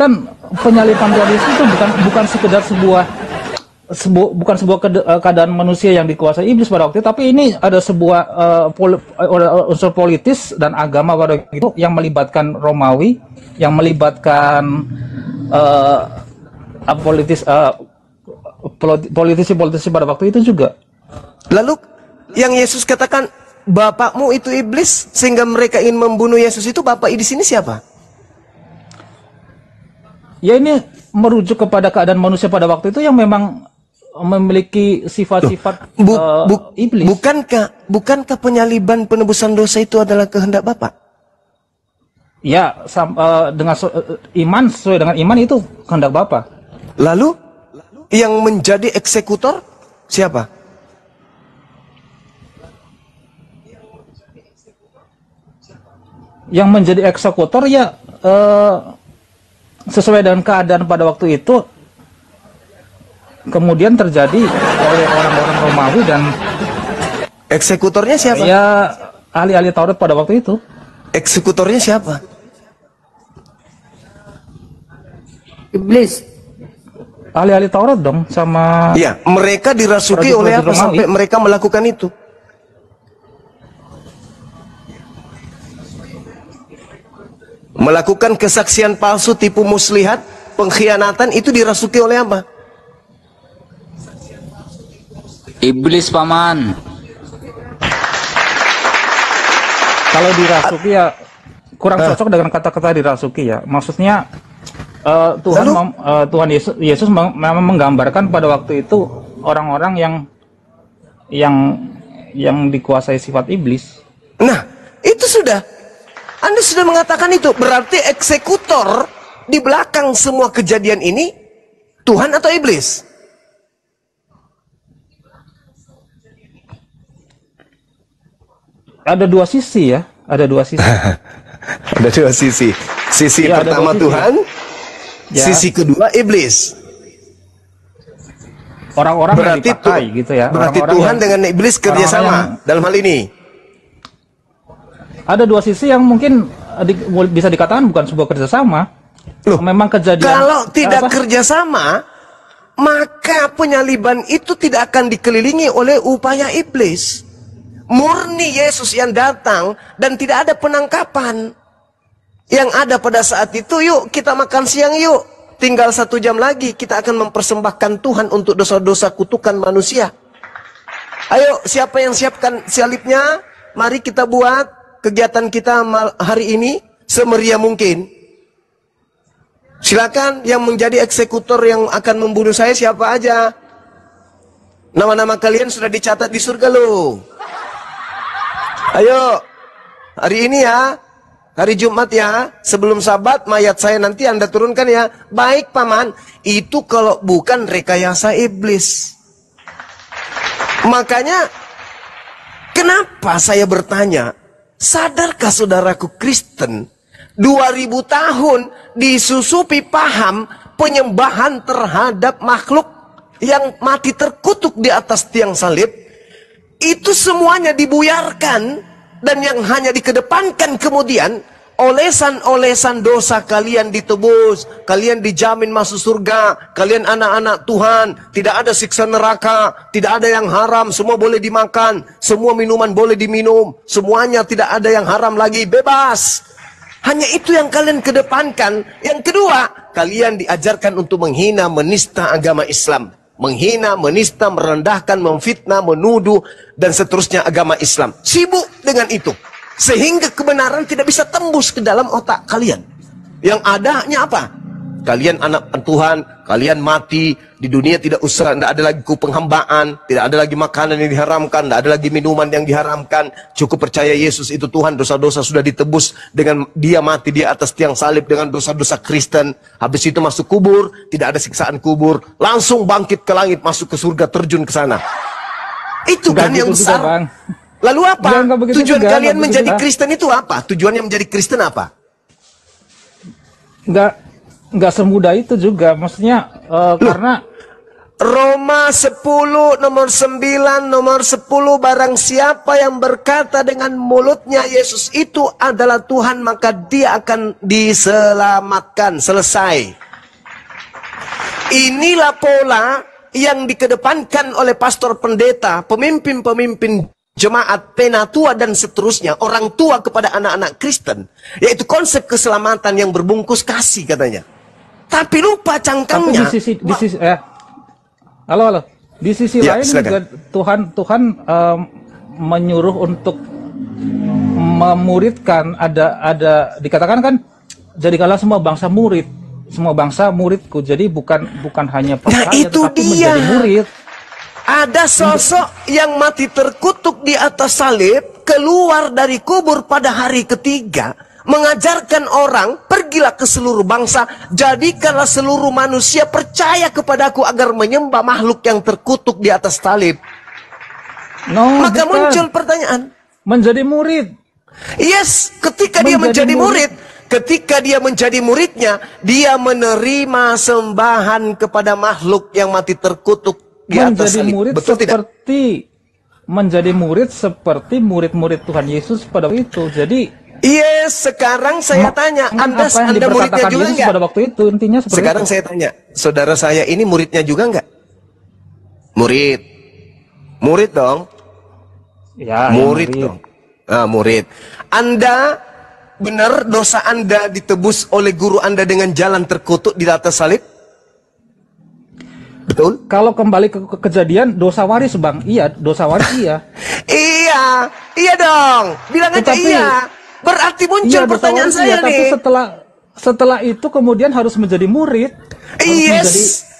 kan penyaliban Tuhan Yesus itu bukan sekedar bukan sebuah keadaan manusia yang dikuasai iblis pada waktu itu, tapi ini ada sebuah unsur politis dan agama pada itu yang melibatkan Romawi, yang melibatkan politisi pada waktu itu juga. Lalu yang Yesus katakan bapakmu itu iblis sehingga mereka ingin membunuh Yesus, itu bapak di sini siapa? Ya, ini merujuk kepada keadaan manusia pada waktu itu yang memang memiliki sifat-sifat iblis. Bukankah penyaliban penebusan dosa itu adalah kehendak Bapa? Ya, dengan iman, sesuai dengan iman itu kehendak Bapa. Lalu yang menjadi eksekutor siapa? Yang menjadi eksekutor ya sesuai dengan keadaan pada waktu itu, kemudian terjadi oleh orang-orang Romawi. Dan eksekutornya siapa? Ya, ahli-ahli Taurat pada waktu itu. Eksekutornya siapa? Iblis. Ahli-ahli Taurat dong, sama. Iya, mereka dirasuki oleh apa sampai mereka melakukan itu? Melakukan kesaksian palsu, tipu muslihat, pengkhianatan, itu dirasuki oleh apa? Iblis, Paman. Kalau dirasuki ya kurang cocok dengan kata-kata dirasuki ya. Maksudnya Tuhan Yesus memang menggambarkan pada waktu itu orang-orang yang dikuasai sifat iblis. Nah, itu sudah. Anda sudah mengatakan itu. Berarti eksekutor di belakang semua kejadian ini Tuhan atau iblis? Ada dua sisi ya, ada dua sisi. Ada dua sisi. Sisi ya, pertama Tuhan, ya. Sisi kedua iblis. Orang-orang yang dipakai gitu ya. Berarti Tuhan dengan iblis kerjasama dalam hal ini. Ada dua sisi yang mungkin bisa dikatakan bukan sebuah kerjasama. Loh, memang kejadian. Kalau tidak kerjasama, maka penyaliban itu tidak akan dikelilingi oleh upaya iblis. Murni Yesus yang datang dan tidak ada penangkapan. Yang ada pada saat itu, yuk kita makan siang yuk. Tinggal 1 jam lagi kita akan mempersembahkan Tuhan untuk dosa-dosa kutukan manusia. Ayo, siapa yang siapkan salibnya? Mari kita buat kegiatan kita hari ini semeriah mungkin. Silakan yang menjadi eksekutor yang akan membunuh saya siapa aja. Nama-nama kalian sudah dicatat di surga loh. Ayo, hari ini ya, hari Jumat ya, sebelum Sabat mayat saya nanti Anda turunkan ya. Baik Paman, itu kalau bukan rekayasa iblis. Makanya, kenapa saya bertanya, sadarkah saudaraku Kristen, 2000 tahun disusupi paham penyembahan terhadap makhluk yang mati terkutuk di atas tiang salib, itu semuanya dibuyarkan, dan yang hanya dikedepankan kemudian, olesan-olesan dosa kalian ditebus, kalian dijamin masuk surga, kalian anak-anak Tuhan, tidak ada siksa neraka, tidak ada yang haram, semua boleh dimakan, semua minuman boleh diminum, semuanya tidak ada yang haram lagi, bebas. Hanya itu yang kalian kedepankan. Yang kedua, kalian diajarkan untuk menghina, menista agama Islam. Menghina, menista, merendahkan, memfitnah, menuduh, dan seterusnya agama Islam. Sibuk dengan itu. Sehingga kebenaran tidak bisa tembus ke dalam otak kalian. Yang adanya apa? Kalian anak Tuhan, kalian mati, di dunia tidak ada lagi penghambaan, tidak ada lagi makanan yang diharamkan, tidak ada lagi minuman yang diharamkan. Cukup percaya Yesus itu Tuhan, dosa-dosa sudah ditebus dengan dia mati di atas tiang salib dengan dosa-dosa Kristen. Habis itu masuk kubur, tidak ada siksaan kubur, langsung bangkit ke langit, masuk ke surga, terjun ke sana. Itu kan yang besar. Bang. Lalu apa? Tujuan juga, kalian menjadi Kristen itu apa? Tujuannya menjadi Kristen apa? Enggak semudah itu juga, maksudnya karena Roma 10 nomor 9 nomor 10, barang siapa yang berkata dengan mulutnya Yesus itu adalah Tuhan, maka dia akan diselamatkan. Selesai. Inilah pola yang dikedepankan oleh pastor pendeta, pemimpin-pemimpin jemaat, penatua dan seterusnya, orang tua kepada anak-anak Kristen, yaitu konsep keselamatan yang berbungkus kasih katanya. Tapi lupa cangkangnya. Tapi halo. Di sisi Ya, lain silakan. juga Tuhan menyuruh untuk memuridkan, ada dikatakan kan, jadikanlah semua bangsa muridku. Jadi bukan hanya percaya, itu tetapi dia. menjadi murid. Ada sosok yang mati terkutuk di atas salib, keluar dari kubur pada hari ketiga, mengajarkan orang, pergilah ke seluruh bangsa, jadikanlah seluruh manusia percaya kepadaku agar menyembah makhluk yang terkutuk di atas salib. Maka Bukan. muncul pertanyaan. Menjadi murid. Yes, ketika dia menjadi murid, ketika dia menjadi muridnya, dia menerima sembahan kepada makhluk yang mati terkutuk di atas Menjadi salib. murid Betul tidak? Menjadi murid seperti murid-murid Tuhan Yesus pada waktu itu. Jadi Yes, sekarang saya tanya, Anda apa yang muridnya diperkatakan juga Yesus enggak? pada waktu itu intinya seperti Sekarang itu. saya tanya, saudara saya ini muridnya juga enggak? Murid. Murid dong. Ya, Murid dong. Ah, murid. Anda benar dosa Anda ditebus oleh guru Anda dengan jalan terkutuk di atas salib? Betul? Kalau kembali ke kejadian dosa waris, Bang. Iya, dosa waris iya. Iya dong. Bilang aja Tetapi- iya. Berarti muncul Iya, dosa pertanyaan waris saya iya, tapi nih. setelah itu kemudian harus menjadi murid. Yes.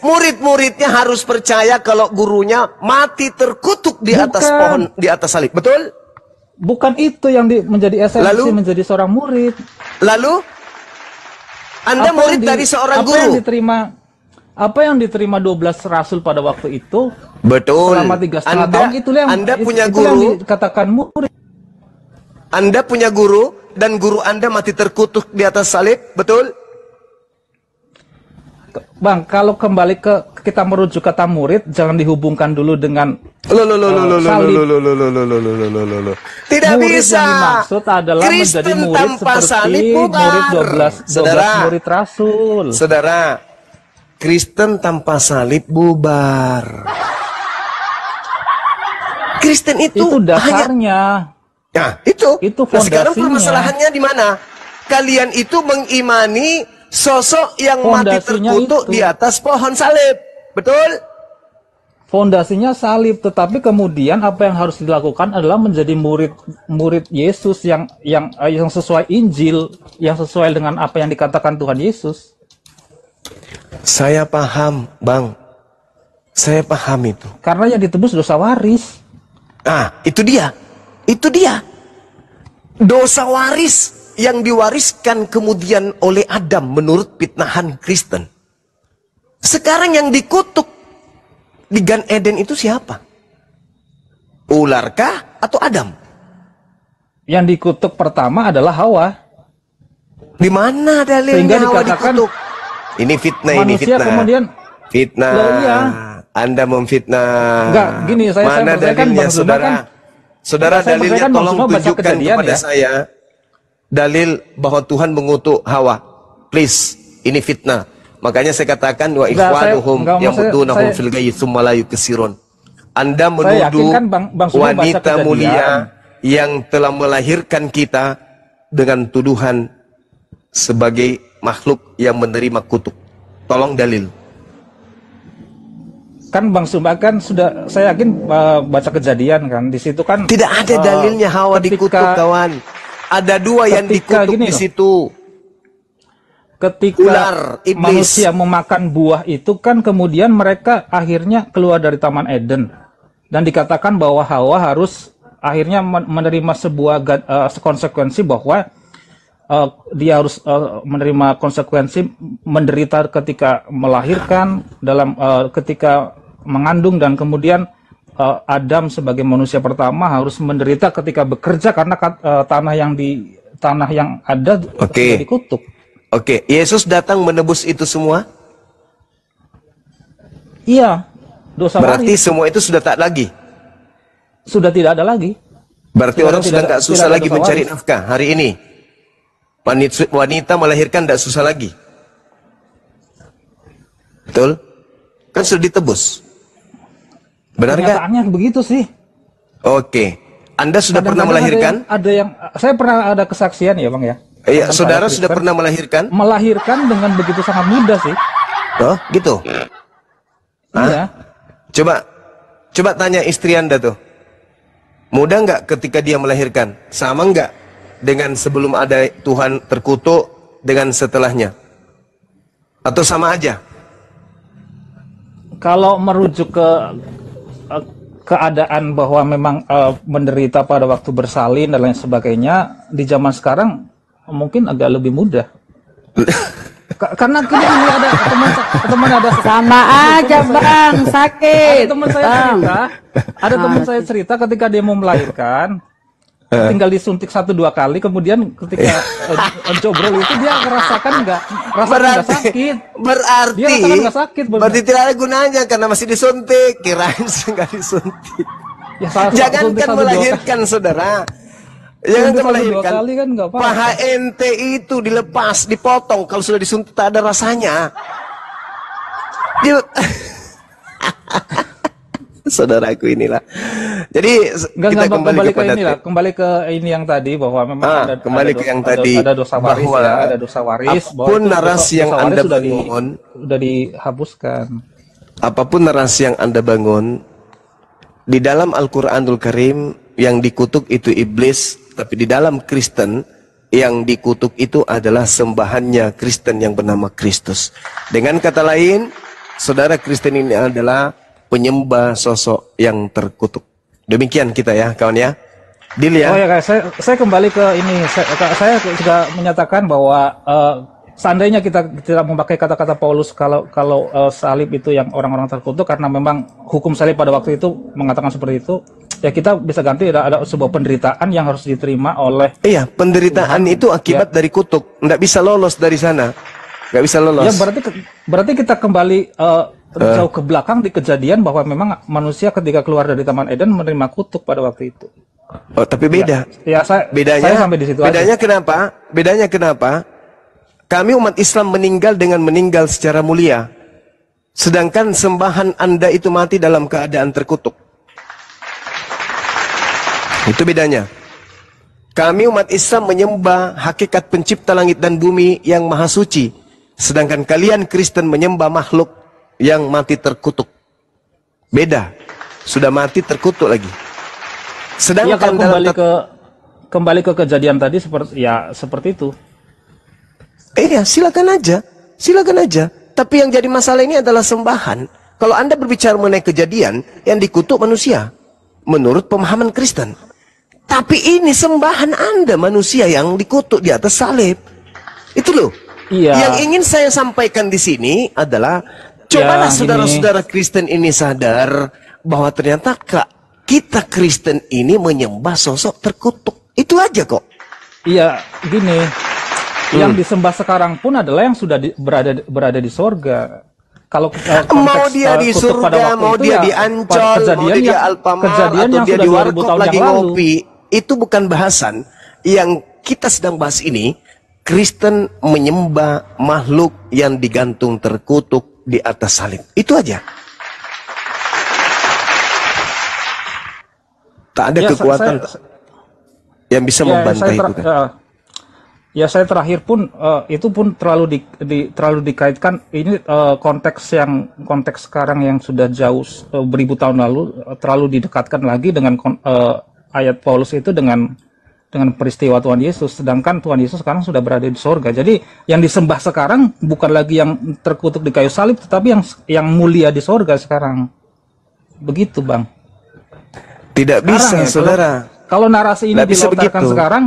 Murid-muridnya harus percaya kalau gurunya mati terkutuk di atas Bukan. pohon, di atas salib. Betul? Bukan itu yang menjadi esensi Lalu? menjadi seorang murid. Lalu Anda murid dari seorang guru. Apa yang diterima 12 rasul pada waktu itu Betul. selama 3,5 tahun, itulah yang Anda punya yang guru. dikatakan murid. Anda punya guru dan guru Anda mati terkutuk di atas salib, betul? Bang, kalau kembali ke kita merujuk kata murid, jangan dihubungkan dulu dengan salib. Tidak Murid bisa. yang dimaksud adalah menjadi Kristen murid tanpa seperti salib bubar. murid 12 Saudara, murid rasul. saudara, Kristen tanpa salib bubar. Kristen itu Itu hanya dasarnya. Nah, itu. Itu Nah, sekarang fondasinya. permasalahannya di mana? Kalian itu mengimani sosok yang mati Fondasinya terkutuk itu. di atas pohon salib. Betul? Fondasinya salib, tetapi kemudian apa yang harus dilakukan adalah menjadi murid Yesus yang sesuai Injil, yang sesuai dengan apa yang dikatakan Tuhan Yesus. Saya paham, Bang. Saya paham itu. Karena yang ditebus dosa waris. Ah, itu dia. Itu dia. Dosa waris yang diwariskan kemudian oleh Adam menurut pitnahan Kristen. Sekarang yang dikutuk di Gan Eden itu siapa? Ularkah atau Adam? Yang dikutuk pertama adalah Hawa. Di mana Sehingga dalilnya Hawa dikatakan dikutuk? Ini fitnah, ini manusia fitnah. kemudian Fitnah. Loh, iya. Anda memfitnah. Enggak, gini, saya Mana percayakan dalilnya, Bang Zuma saudara? kan. Saudara, Saya dalilnya percayakan Bang tolong Zuma baca tunjukkan Kejadian kepada ya. saya. Dalil bahwa Tuhan mengutuk Hawa. Please, ini fitnah. Makanya saya katakan wa Enggak, ikhwanuhum enggak, yamudunahum saya- fil ghayyi tsumma la yukesirun. Anda Saya menuduh yakin kan Bang Zuma baca wanita Kejadian. mulia yang telah melahirkan kita dengan tuduhan sebagai makhluk yang menerima kutuk. Tolong dalil. Kan Bang Zuma kan sudah, saya yakin baca Kejadian kan. Di situ kan Tidak ada dalilnya Hawa dikutuk, kawan. Ada dua yang ketika dikutuk gini di loh. situ. Ketika Ular, iblis. manusia memakan buah itu kan kemudian mereka akhirnya keluar dari Taman Eden. Dan dikatakan bahwa Hawa harus akhirnya menerima sebuah konsekuensi bahwa dia harus menerima konsekuensi menderita ketika melahirkan, ketika mengandung, dan kemudian Adam sebagai manusia pertama harus menderita ketika bekerja karena tanah yang ada Oke. sudah dikutuk. Oke, Yesus datang menebus itu semua? Iya, dosa Berarti waris. semua itu sudah tak lagi. Sudah tidak ada lagi. Berarti orang sudah nggak susah tidak ada lagi dosa mencari waris. nafkah hari ini. Wanita melahirkan tidak susah lagi. Betul? Kan sudah ditebus. Benar nggak? Kenyataannya begitu sih. Oke. Anda sudah pernah Kadang-kadang melahirkan? Ada yang saya pernah ada kesaksian ya Bang ya. Iya, Teman saudara saya sudah Kristen pernah melahirkan? melahirkan dengan begitu sangat mudah sih. Oh, gitu. Hah? Iya. Coba tanya istri Anda tuh. Mudah nggak ketika dia melahirkan? Sama nggak dengan sebelum ada Tuhan terkutuk dengan setelahnya? Atau sama aja? Kalau merujuk ke keadaan bahwa memang menderita pada waktu bersalin dan lain sebagainya, di zaman sekarang mungkin agak lebih mudah. Karena kita ini ada teman ada Sama aja bang, sakit. ada teman saya Bang. cerita, ada teman saya cerita ketika dia mau melahirkan, tinggal disuntik 1-2 kali, kemudian ketika jobrol itu dia merasakan rasanya nggak sakit. Berarti, Dia rasakan nggak sakit, benar. berarti tidak ada gunanya karena masih disuntik. Kirain nggak disuntik. Ya, Jangankan suntik 1-2 melahirkan, saudara. Suntik Jangan 1-2 melahirkan. kali kan nggak apa-apa. Paha ente itu dilepas, dipotong. Kalau sudah disuntik tak ada rasanya. Saudaraku inilah. Jadi kita kembali kepada kembali ke ini yang tadi bahwa memang kembali ke yang tadi ada dosa waris bahwa ya, ada dosa waris. apapun narasi yang waris Anda sudah bangun, sudah dihapuskan. apapun narasi yang Anda bangun di dalam Al-Qur'anul Karim, yang dikutuk itu iblis, tapi di dalam Kristen yang dikutuk itu adalah sembahannya Kristen yang bernama Kristus. Dengan kata lain, saudara Kristen ini adalah penyembah sosok yang terkutuk. Demikian kita ya, kawan ya. Deal ya. Oh ya, guys, saya kembali ke ini. Saya juga menyatakan bahwa seandainya kita tidak memakai kata-kata Paulus kalau salib itu yang orang-orang terkutuk, karena memang hukum salib pada waktu itu mengatakan seperti itu, ya kita bisa ganti ada sebuah penderitaan yang harus diterima oleh. Iya, penderitaan itu akibat dari kutuk. Nggak bisa lolos dari sana. Nggak bisa lolos. Ya berarti kita kembali jauh ke belakang di kejadian bahwa memang manusia ketika keluar dari Taman Eden menerima kutuk pada waktu itu. Oh, tapi beda. Ya, saya sampai di situ bedanya aja. kenapa? Bedanya kenapa? Kami umat Islam meninggal dengan meninggal secara mulia. Sedangkan sembahan Anda itu mati dalam keadaan terkutuk. Itu bedanya. Kami umat Islam menyembah hakikat pencipta langit dan bumi yang maha suci. Sedangkan kalian Kristen menyembah makhluk yang mati terkutuk. Beda. Sudah mati terkutuk lagi. Ya, Sedangkan kalau kembali ke kejadian tadi seperti itu. Iya, silakan aja. Silakan aja. Tapi yang jadi masalah ini adalah sembahan. Kalau Anda berbicara mengenai kejadian, yang dikutuk manusia menurut pemahaman Kristen. Tapi ini sembahan Anda manusia yang dikutuk di atas salib. Itu loh. Iya. Yang ingin saya sampaikan di sini adalah cobalah saudara-saudara Kristen ini sadar bahwa ternyata kita Kristen ini menyembah sosok terkutuk. Itu aja kok. Iya, gini. Yang disembah sekarang pun adalah yang sudah berada di sorga. Kalau mau dia di surga, mau dia di Ancol, mau dia di Alfamart, atau dia di warkop lagi ngopi, itu bukan bahasan. Yang kita sedang bahas ini, Kristen menyembah makhluk yang digantung terkutuk di atas salib. Itu aja. Tak ada kekuatan yang bisa membantah itu kan. Ya, saya terakhir pun itu pun terlalu dikaitkan ini konteks sekarang yang sudah jauh beribu tahun lalu, terlalu didekatkan lagi dengan ayat Paulus itu dengan peristiwa Tuhan Yesus, sedangkan Tuhan Yesus sekarang sudah berada di sorga. Jadi yang disembah sekarang bukan lagi yang terkutuk di kayu salib, tetapi yang mulia di sorga sekarang. Begitu, Bang. Tidak bisa, ya, saudara. Kalau narasi ini dilontarkan sekarang,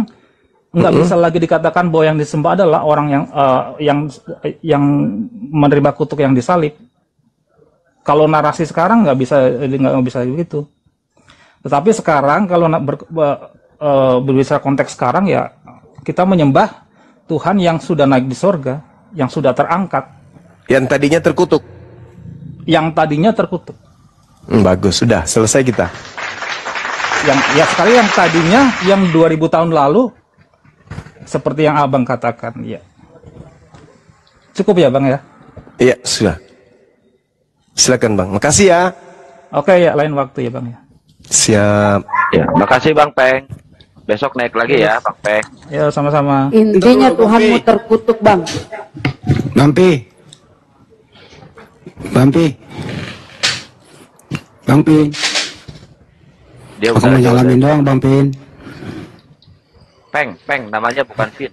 nggak bisa lagi dikatakan bahwa yang disembah adalah orang yang menerima kutuk yang disalib. Kalau narasi sekarang nggak bisa begitu. Tetapi sekarang kalau berbicara konteks sekarang, ya kita menyembah Tuhan yang sudah naik di sorga, yang sudah terangkat. Yang tadinya terkutuk. yang tadinya terkutuk. Bagus, sudah selesai kita. Yang ya sekali yang tadinya yang 2000 tahun lalu seperti yang Abang katakan, ya. Cukup ya, Bang ya? Iya, sudah. Silakan, Bang. Makasih ya. Oke ya, lain waktu ya, Bang ya. Siap. Ya, makasih Bang Peng. Besok naik lagi ya, Bang Peng. Ya, sama-sama. Intinya Tuhanmu terkutuk, Bang. Bampi. Dia Aku udah mau nyalamin doang, Bang Pin. Peng, namanya bukan Vin.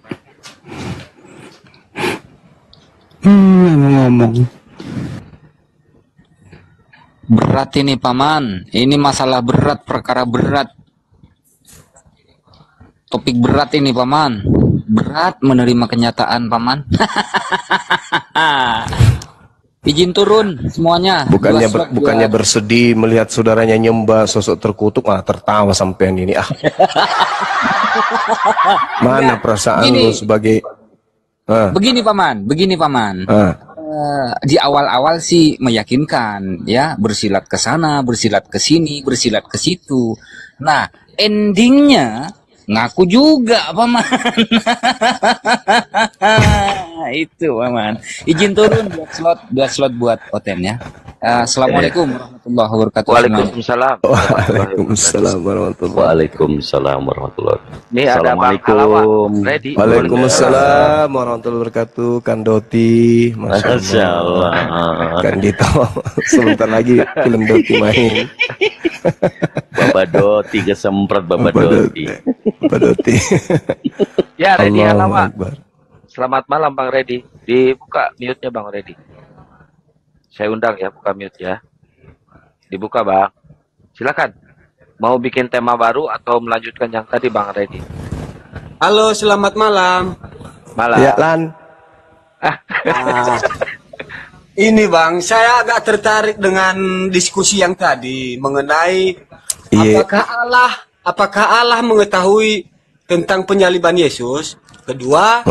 Ngomong. Berat ini paman. Ini masalah berat, perkara berat. Topik berat ini paman. Berat menerima kenyataan paman. Izin turun semuanya. Bukannya bersedih melihat saudaranya nyembah sosok terkutuk, malah tertawa sampean ini. Mana perasaan lu sebagai Begini paman. Di awal-awal sih meyakinkan ya, bersilat ke sana, bersilat ke sini, bersilat ke situ. Nah, endingnya ngaku juga paman. Itu paman. Izin turun dua slot buat Oten ya. Assalamualaikum warahmatullahi wabarakatuh. Waalaikumsalam. Waalaikumsalam warahmatullahi wabarakatuh. Ini ada Bang Halawa. Ready? Waalaikumsalam warahmatullahi wabarakatuh. Kan Doti, Masya Allah. Kan Dito. Sebentar lagi film Doti main. Bapak Doti kesemprot Bapak Doti. Bapak Doti. Ya, Ready Halawa. Akbar. Selamat malam Bang Ready. Dibuka mute-nya Bang Ready. Saya undang ya, buka mute ya. Dibuka Bang. Silakan. Mau bikin tema baru atau melanjutkan yang tadi Bang Ready? Halo, selamat malam. Malam. Ya, Lan. Ini Bang, saya agak tertarik dengan diskusi yang tadi mengenai apakah Allah mengetahui tentang penyaliban Yesus. Kedua,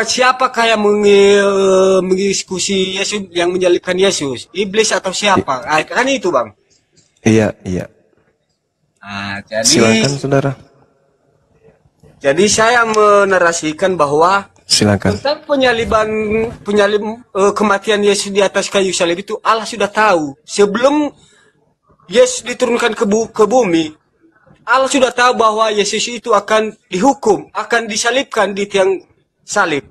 siapakah yang mengdiskusi Yesus, yang menyalibkan Yesus? Iblis atau siapa? Kan itu Bang. Iya. Jadi, Silakan saudara. Jadi saya menarasikan bahwa Silakan. tentang kematian Yesus di atas kayu salib itu Allah sudah tahu. Sebelum Yesus diturunkan ke bumi, Allah sudah tahu bahwa Yesus itu akan dihukum, akan disalibkan di tiang salib.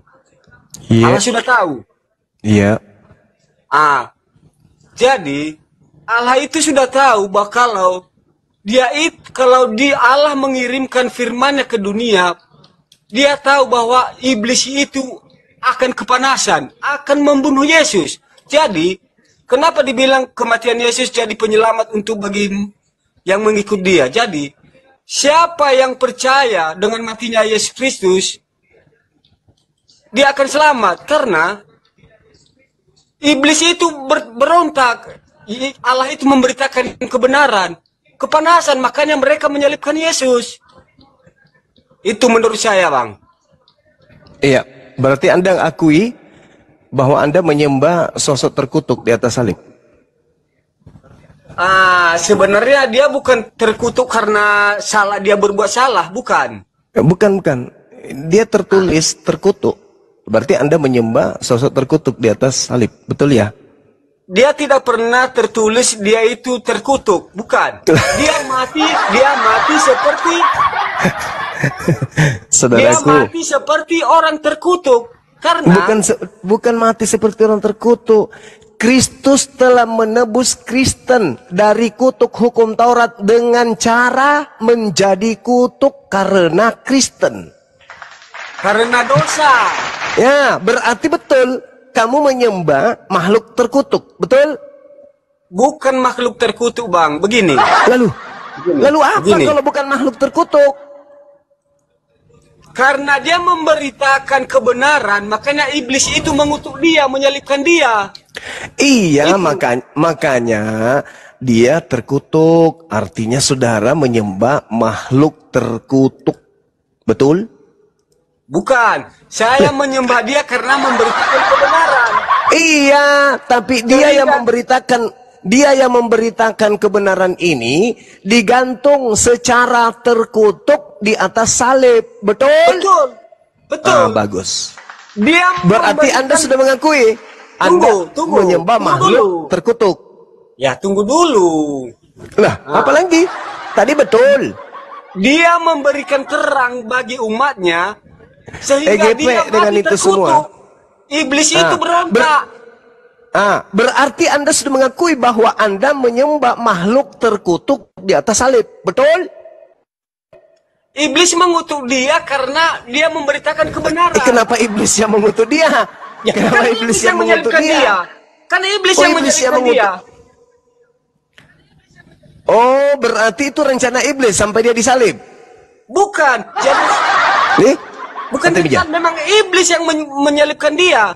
Iya. Allah sudah tahu. Iya. Jadi Allah itu sudah tahu bahwa kalau Allah mengirimkan firman-Nya ke dunia, Dia tahu bahwa iblis itu akan kepanasan, akan membunuh Yesus. Jadi, kenapa dibilang kematian Yesus jadi penyelamat untuk bagi yang mengikut Dia? Jadi, siapa yang percaya dengan matinya Yesus Kristus, dia akan selamat. Karena iblis itu berontak. Allah itu memberitakan kebenaran. Kepanasan, makanya mereka menyalibkan Yesus. Itu menurut saya, Bang. Iya, berarti Anda akui bahwa Anda menyembah sosok terkutuk di atas salib. Sebenarnya dia bukan terkutuk karena dia berbuat salah, bukan. Bukan. Dia tertulis terkutuk. Berarti Anda menyembah sosok terkutuk di atas salib, betul ya? Dia tidak pernah tertulis dia itu terkutuk, bukan. Dia mati seperti Saudaraku, dia mati seperti orang terkutuk. Karena bukan mati seperti orang terkutuk. Kristus telah menebus Kristen dari kutuk hukum Taurat dengan cara menjadi kutuk karena Kristen. Karena dosa. Ya, berarti betul kamu menyembah makhluk terkutuk, betul? Bukan makhluk terkutuk, Bang. Begini. Lalu apa kalau bukan makhluk terkutuk? Karena dia memberitakan kebenaran, makanya iblis itu mengutuk dia, menyalibkan dia. Iya, makanya dia terkutuk. Artinya saudara menyembah makhluk terkutuk. Betul? Bukan. Saya menyembah dia karena memberitakan kebenaran. Iya, tapi dia yang memberitakan kebenaran ini digantung secara terkutuk di atas salib. Betul? Betul. Bagus. Dia berarti Anda sudah mengakui Anda menyembah makhluk terkutuk. Ya, tunggu dulu. Lah, apalagi? Tadi betul. Dia memberikan terang bagi umatnya sehingga EGP dia dengan mati itu terkutuk. semua. Iblis itu berontak. Berarti Anda sudah mengakui bahwa Anda menyembah makhluk terkutuk di atas salib. Betul? Iblis mengutuk dia karena dia memberitakan kebenaran. Kenapa iblis yang mengutuk dia? Ya, kenapa kan iblis yang mengutuk dia? Karena iblis yang menyalibkan dia. Oh, berarti itu rencana iblis sampai dia disalib? Bukan. Jadi nih? Bukan, memang iblis yang menyalibkan dia.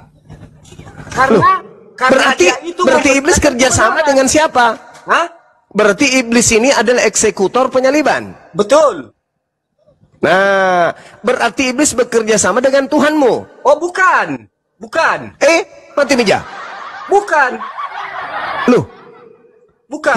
Karena berarti iblis kerjasama dengan siapa? Hah? Berarti iblis ini adalah eksekutor penyaliban. Betul. Nah, berarti iblis bekerja sama dengan Tuhanmu. Oh, bukan. Bukan. Mati meja. Bukan. Loh. Bukan.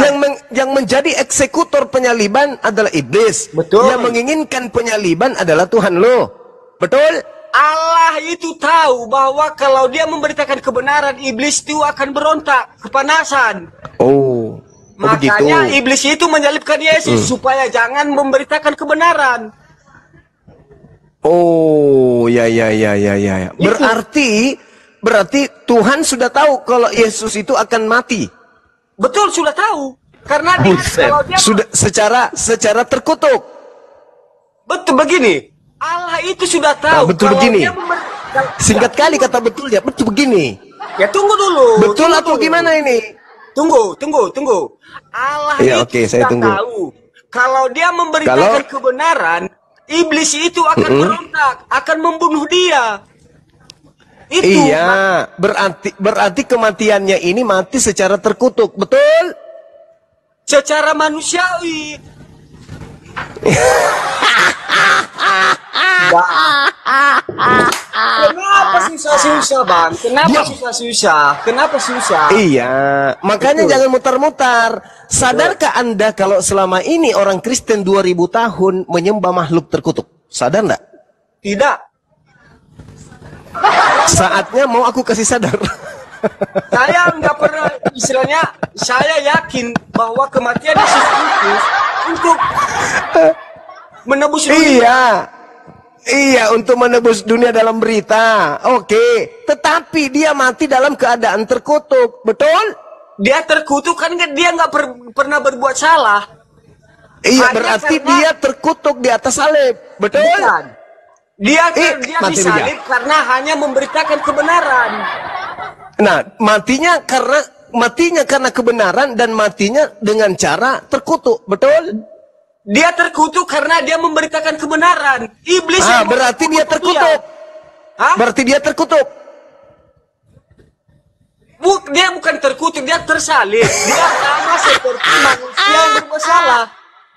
Yang menjadi eksekutor penyaliban adalah iblis. Betul. Yang menginginkan penyaliban adalah Tuhan lo. Betul? Allah itu tahu bahwa kalau dia memberitakan kebenaran, iblis itu akan berontak, kepanasan. Oh. Makanya begitu. Iblis itu menyalibkan Yesus supaya jangan memberitakan kebenaran. Oh, ya. Berarti Tuhan sudah tahu kalau Yesus itu akan mati. Betul, sudah tahu. Karena kalau dia sudah secara terkutuk. Betul begini. Allah itu sudah tahu. Betul begini. Singkat kali kata betul ya. Betul begini. Ya tunggu dulu. Betul atau gimana ini? Tunggu. Allah itu sudah tahu. Kalau dia memberitakan kebenaran, iblis itu akan berontak, akan membunuh dia. Itu. Iya, berarti kematiannya ini mati secara terkutuk, betul? Secara manusiawi. Kenapa susah-susah, Bang? Kenapa susah? Iya, makanya jangan mutar-mutar. Sadarkah Anda kalau selama ini orang Kristen 2000 tahun menyembah makhluk terkutuk? Sadar enggak? Tidak. Saatnya mau aku kasih sadar. Saya nggak pernah, istilahnya, saya yakin bahwa kematian Yesus itu untuk menebus dunia. Iya, untuk menebus dunia dalam berita. Oke, tetapi dia mati dalam keadaan terkutuk, betul? Dia terkutuk kan dia nggak pernah berbuat salah. Iya, berarti dia terkutuk di atas salib, betul? Bukan. Dia disalib karena hanya memberitakan kebenaran. Nah, matinya karena kebenaran dan matinya dengan cara terkutuk, betul? Dia terkutuk karena dia memberitakan kebenaran. Iblis berarti dia terkutuk. Berarti dia terkutuk. Dia bukan terkutuk, dia tersalib. Dia sama seperti manusia yang bermasalah.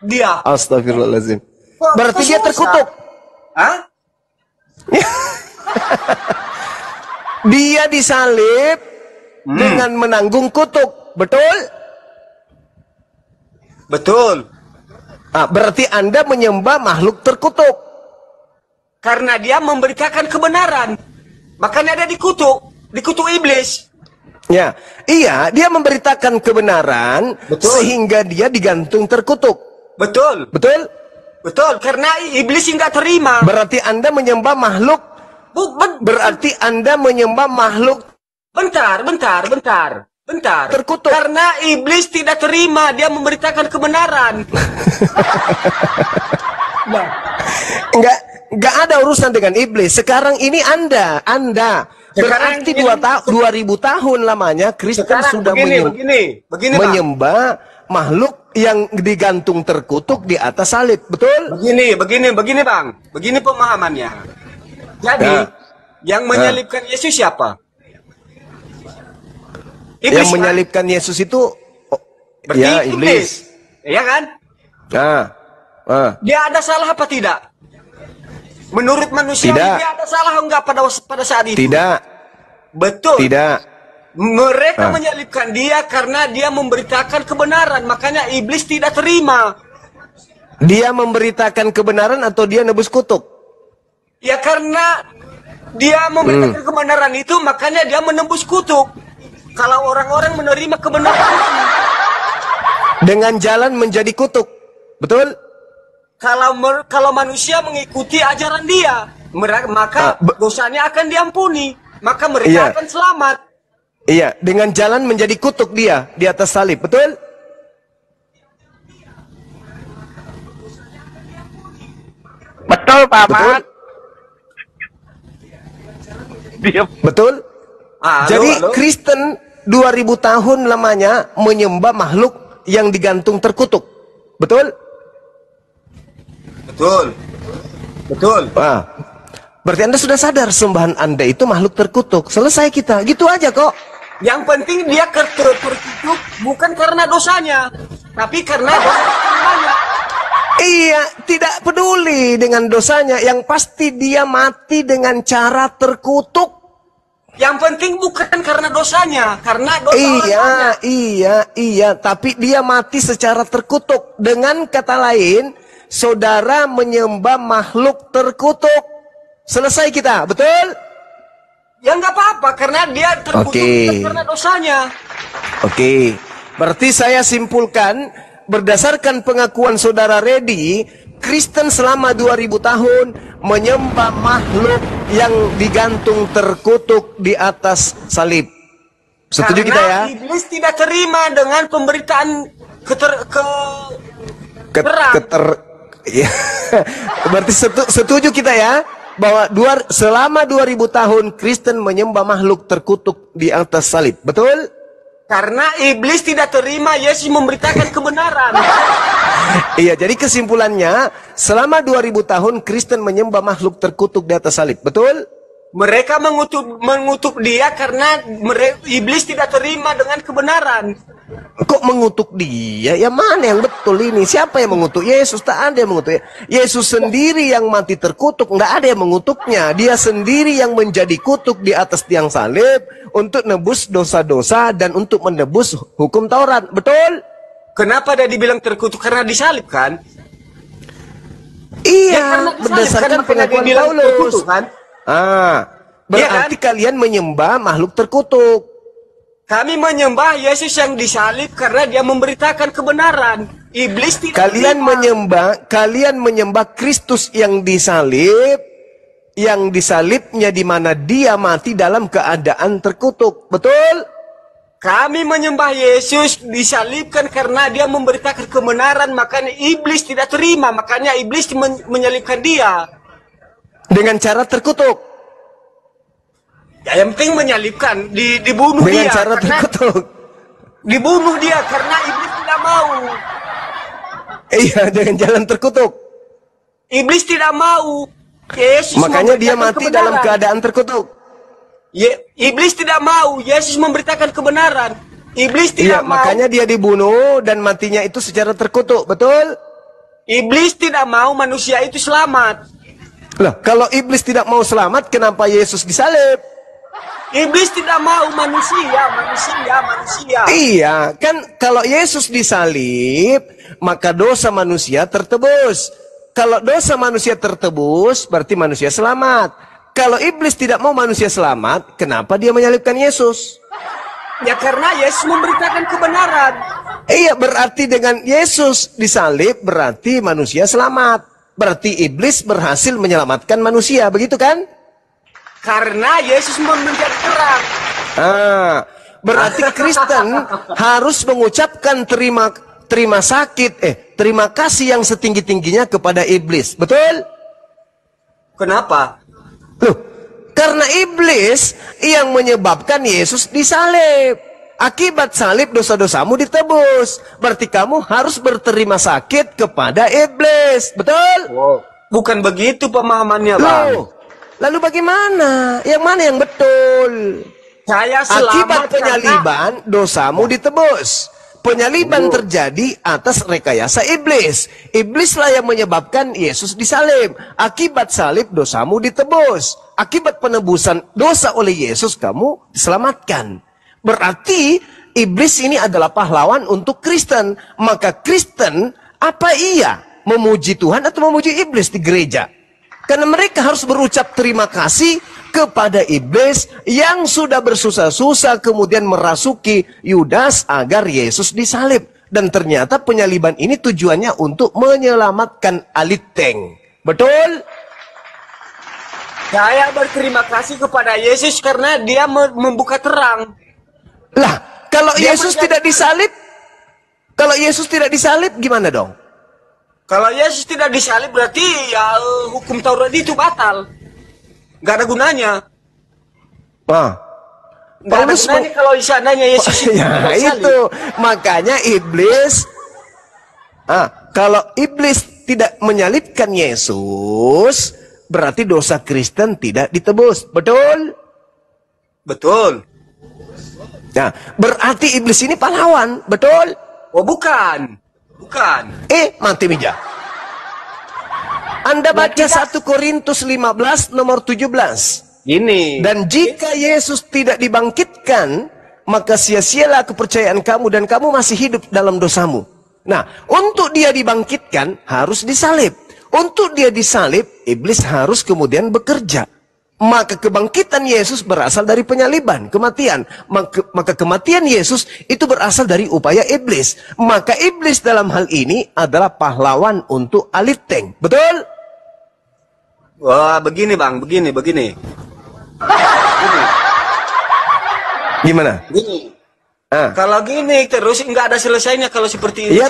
Dia. Astagfirullahaladzim. Berarti dia terkutuk. Hah? Dia disalib dengan menanggung kutuk, betul? Betul. Berarti Anda menyembah makhluk terkutuk. Karena dia memberitakan kebenaran. Makanya dia dikutuk iblis. Ya, iya, dia memberitakan kebenaran sehingga dia digantung terkutuk. Betul. Betul? Betul, karena iblis nggak terima. Berarti Anda menyembah makhluk. Berarti Anda menyembah makhluk. Bentar. Terkutuk. Karena iblis tidak terima, dia memberitakan kebenaran. Enggak ada urusan dengan iblis. Sekarang ini Anda. Berarti 2000 tahun lamanya Kristen sudah menyembah makhluk yang digantung terkutuk di atas salib, betul? Begini Bang. Begini pemahamannya. Jadi, yang menyalibkan Yesus siapa? Iblis, yang menyalibkan Yesus itu iblis. Iya kan? Dia ada salah apa tidak? Menurut manusia dia ada salah enggak pada saat itu? Tidak. Betul. Tidak. Mereka menyalibkan dia karena dia memberitakan kebenaran, makanya iblis tidak terima. Dia memberitakan kebenaran atau dia nebus kutuk? Ya karena dia memberitakan kebenaran itu, makanya dia menembus kutuk. Kalau orang-orang menerima kebenaran dengan jalan menjadi kutuk, betul? Kalau manusia mengikuti ajaran dia, maka dosanya akan diampuni, maka mereka akan selamat. Iya, dengan jalan menjadi kutuk dia di atas salib, betul? Betul, Pak Ahmad. Betul? Jadi halo. Kristen 2000 tahun lamanya menyembah makhluk yang digantung terkutuk. Betul? Betul. Betul. Berarti Anda sudah sadar sembahan Anda itu makhluk terkutuk. Selesai kita. Gitu aja kok. Yang penting dia terkutuk bukan karena dosanya, tapi karena dosanya. Iya, tidak peduli dengan dosanya. Yang pasti dia mati dengan cara terkutuk. Yang penting bukan karena dosanya, karena dosa Iya. Tapi dia mati secara terkutuk. Dengan kata lain, saudara menyembah makhluk terkutuk. Selesai kita, betul? Ya nggak apa-apa, karena dia terkutuk bukan karena dosanya. Oke. Berarti saya simpulkan, berdasarkan pengakuan saudara Redi, Kristen selama 2000 tahun menyembah makhluk yang digantung terkutuk di atas salib. Setuju kita ya? Karena iblis tidak terima dengan pemberitaan ya. Berarti setuju kita ya? Bahwa selama 2000 tahun Kristen menyembah makhluk terkutuk di atas salib. Betul? Karena iblis tidak terima Yesus memberitakan kebenaran. Iya, jadi kesimpulannya selama 2000 tahun Kristen menyembah makhluk terkutuk di atas salib. Betul? Mereka mengutuk dia karena iblis tidak terima dengan kebenaran. Kok mengutuk dia? Ya mana yang betul ini? Siapa yang mengutuk? Yesus, tak ada yang mengutuk. Yesus sendiri yang mati terkutuk, nggak ada yang mengutuknya. Dia sendiri yang menjadi kutuk di atas tiang salib untuk nebus dosa-dosa dan untuk menebus hukum Taurat. Betul? Kenapa dia dibilang terkutuk? Karena disalib kan? Iya, berdasarkan pengakuan Paulus. Kan? Berarti kalian menyembah makhluk terkutuk. Kami menyembah Yesus yang disalib karena dia memberitakan kebenaran. Iblis tidak kalian menyembah Kristus yang disalib, yang disalibnya di mana dia mati dalam keadaan terkutuk. Betul? Kami menyembah Yesus disalibkan karena dia memberitakan kebenaran, makanya iblis tidak terima, makanya iblis menyalibkan dia. Dengan cara terkutuk. Ya, yang penting menyalibkan, dibunuh dengan dia. Dengan cara terkutuk. Dibunuh dia karena iblis tidak mau. Iya, dengan jalan terkutuk. Iblis tidak mau. Yesus makanya dia mati dalam keadaan terkutuk. Iblis tidak mau. Yesus memberitakan kebenaran. Iblis tidak mau. Makanya dia dibunuh dan matinya itu secara terkutuk. Betul? Iblis tidak mau manusia itu selamat. Loh, kalau iblis tidak mau selamat, kenapa Yesus disalib? Iblis tidak mau manusia. Iya, kan kalau Yesus disalib, maka dosa manusia tertebus. Kalau dosa manusia tertebus, berarti manusia selamat. Kalau iblis tidak mau manusia selamat, kenapa dia menyalibkan Yesus? Ya karena Yesus memberitakan kebenaran. Iya, berarti dengan Yesus disalib, berarti manusia selamat. Berarti iblis berhasil menyelamatkan manusia, begitu kan? Karena Yesus menjadi terang. Berarti Kristen harus mengucapkan terima kasih yang setinggi-tingginya kepada iblis. Betul? Kenapa? Loh, karena iblis yang menyebabkan Yesus disalib. Akibat salib dosa-dosamu ditebus. Berarti kamu harus berterima sakit kepada iblis. Betul? Wow. Bukan begitu pemahamannya, Bang. Lalu bagaimana? Yang mana yang betul? Saya selamat akibat penyaliban dosamu ditebus. Penyaliban terjadi atas rekayasa iblis. Iblislah yang menyebabkan Yesus disalib. Akibat salib dosamu ditebus. Akibat penebusan dosa oleh Yesus kamu diselamatkan. Berarti iblis ini adalah pahlawan untuk Kristen. Maka Kristen, apa iya? Memuji Tuhan atau memuji iblis di gereja? Karena mereka harus berucap terima kasih kepada iblis yang sudah bersusah-susah kemudian merasuki Yudas agar Yesus disalib. Dan ternyata penyaliban ini tujuannya untuk menyelamatkan Aliteng. Betul? Saya berterima kasih kepada Yesus karena dia membuka terang. Lah, kalau Yesus tidak disalib, gimana dong? Kalau Yesus tidak disalib berarti ya hukum Taurat itu batal. Gak ada gunanya. Wah. Gak ada gunanya kalau seandainya Yesus ya itu. Makanya iblis, kalau iblis tidak menyalibkan Yesus, berarti dosa Kristen tidak ditebus. Betul? Betul. Nah, berarti iblis ini pahlawan. Betul? Oh, bukan. Bukan. Mati meja. Anda baca 1 Korintus 15 nomor 17. Ini. Dan jika Yesus tidak dibangkitkan, maka sia-sialah kepercayaan kamu dan kamu masih hidup dalam dosamu. Nah, untuk dia dibangkitkan harus disalib. Untuk dia disalib, iblis harus kemudian bekerja. Maka kebangkitan Yesus berasal dari penyaliban, kematian. Maka kematian Yesus itu berasal dari upaya iblis. Maka iblis dalam hal ini adalah pahlawan untuk Aliteng. Betul? Wah, begini Bang, begini. Gimana? Gini. Kalau gini terus nggak ada selesainya kalau seperti ini. Ya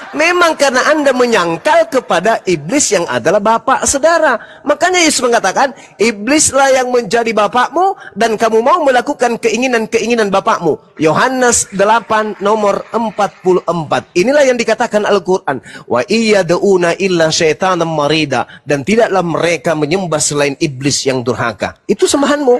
memang karena Anda menyangkal kepada iblis yang adalah bapak saudara. Makanya Yesus mengatakan, iblislah yang menjadi bapakmu dan kamu mau melakukan keinginan-keinginan bapakmu. Yohanes 8 nomor 44. Inilah yang dikatakan Al-Quran. Wa iyad'una illa syaitanam marida. Dan tidaklah mereka menyembah selain iblis yang durhaka. Itu sembahanmu,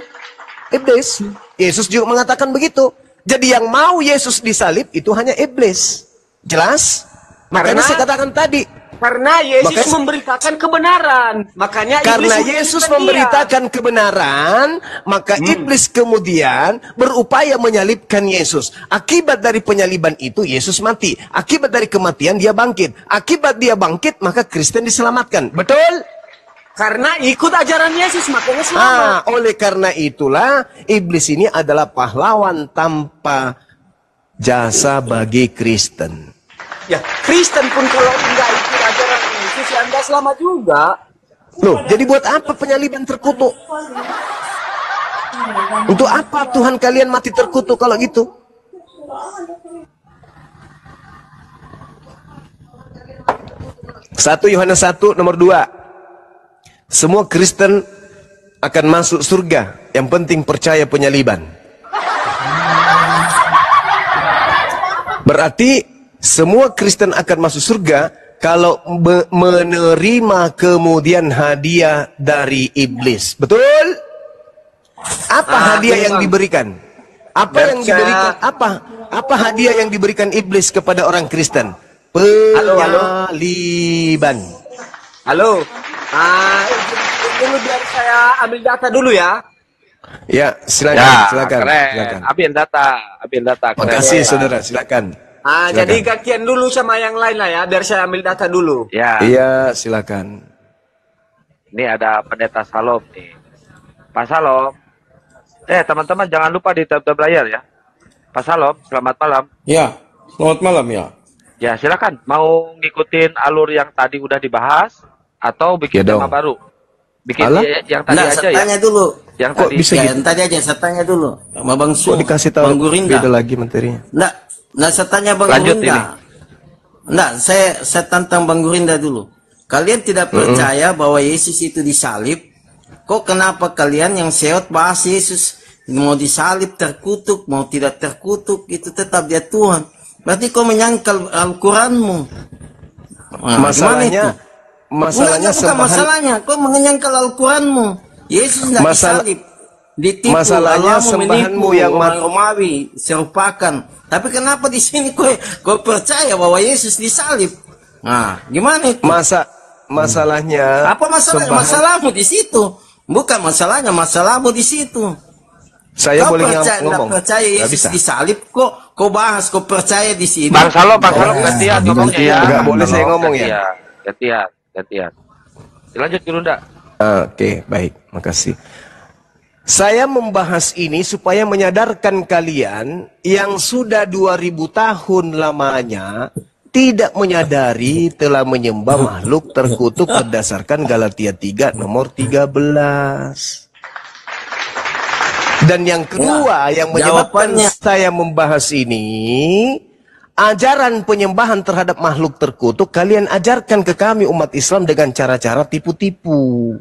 iblis. Yesus juga mengatakan begitu. Jadi yang mau Yesus disalib itu hanya iblis. Jelas? Makanya saya katakan tadi. Karena Yesus memberitakan kebenaran. Makanya karena Yesus memberitakan kebenaran, maka iblis kemudian berupaya menyalibkan Yesus. Akibat dari penyaliban itu, Yesus mati. Akibat dari kematian, dia bangkit. Akibat dia bangkit, maka Kristen diselamatkan. Betul? Karena ikut ajaran Yesus, makanya selamat. Oleh karena itulah, iblis ini adalah pahlawan tanpa jasa bagi Kristen. Ya, Kristen pun kalau enggak ikut ajaran Yesus, ya enggak selamat juga. Loh, jadi buat apa penyaliban terkutuk? Untuk apa Tuhan kalian mati terkutuk kalau gitu? Satu Yohanes 1 nomor 2. Semua Kristen akan masuk surga. Yang penting percaya penyaliban. Berarti semua Kristen akan masuk surga kalau menerima kemudian hadiah dari iblis. Betul? Apa hadiah yang diberikan? Apa yang diberikan? Apa hadiah yang diberikan iblis kepada orang Kristen? Penyaliban. Halo. Dulu biar saya ambil data dulu ya. Ya, silakan. Ambil data. Terima kasih saudara, silakan. Jadi gantian dulu sama yang lain lah ya, biar saya ambil data dulu. Ya. Iya, silakan. Ini ada pendeta Salom nih. Pak Salom. Teman-teman jangan lupa di tab layar ya. Pak Salom, selamat malam. Ya, selamat malam ya. Ya, silakan. Mau ngikutin alur yang tadi udah dibahas atau bikin tema baru? Bikin yang tadi aja ya. Tanya dulu. Yang kok tadi bisa gitu? Yang tadi aja saya tanya dulu. Sama Bang Su. Kok dikasih tahu Bang Gurinda. beda lagi materinya? Nah, saya tanya Bang Gurinda. Saya tantang Bang Gurinda dulu. Kalian tidak percaya bahwa Yesus itu disalib? Kok kenapa kalian yang seot bahas Yesus mau disalib, terkutuk, mau tidak terkutuk, itu tetap dia Tuhan. Berarti kau menyangkal Al-Quranmu. Masalahnya bukan masalahnya. Kau menyangkal Al-Quranmu. Yesus tidak disalib. Ditipu, masalahnya sembahanmu yang Romawi serupakan. Tapi kenapa di sini kau percaya bahwa Yesus disalib? Nah, gimana itu? Masalahnya apa masalahmu di situ? Bukan masalahnya, masalahmu di situ. Saya kau boleh percaya, ngomong. percaya Yesus disalib kok kau bahas, kau percaya di sini. Bang Salo gantian ngomongnya ya. Enggak boleh saya ngomong ya. Gantian. Lanjut dulu ndak? Oke, baik. Makasih. Saya membahas ini supaya menyadarkan kalian yang sudah 2000 tahun lamanya tidak menyadari telah menyembah makhluk terkutuk berdasarkan Galatia 3 nomor 13. Dan yang kedua yang menyebabkan saya membahas ini, ajaran penyembahan terhadap makhluk terkutuk kalian ajarkan ke kami umat Islam dengan cara-cara tipu-tipu.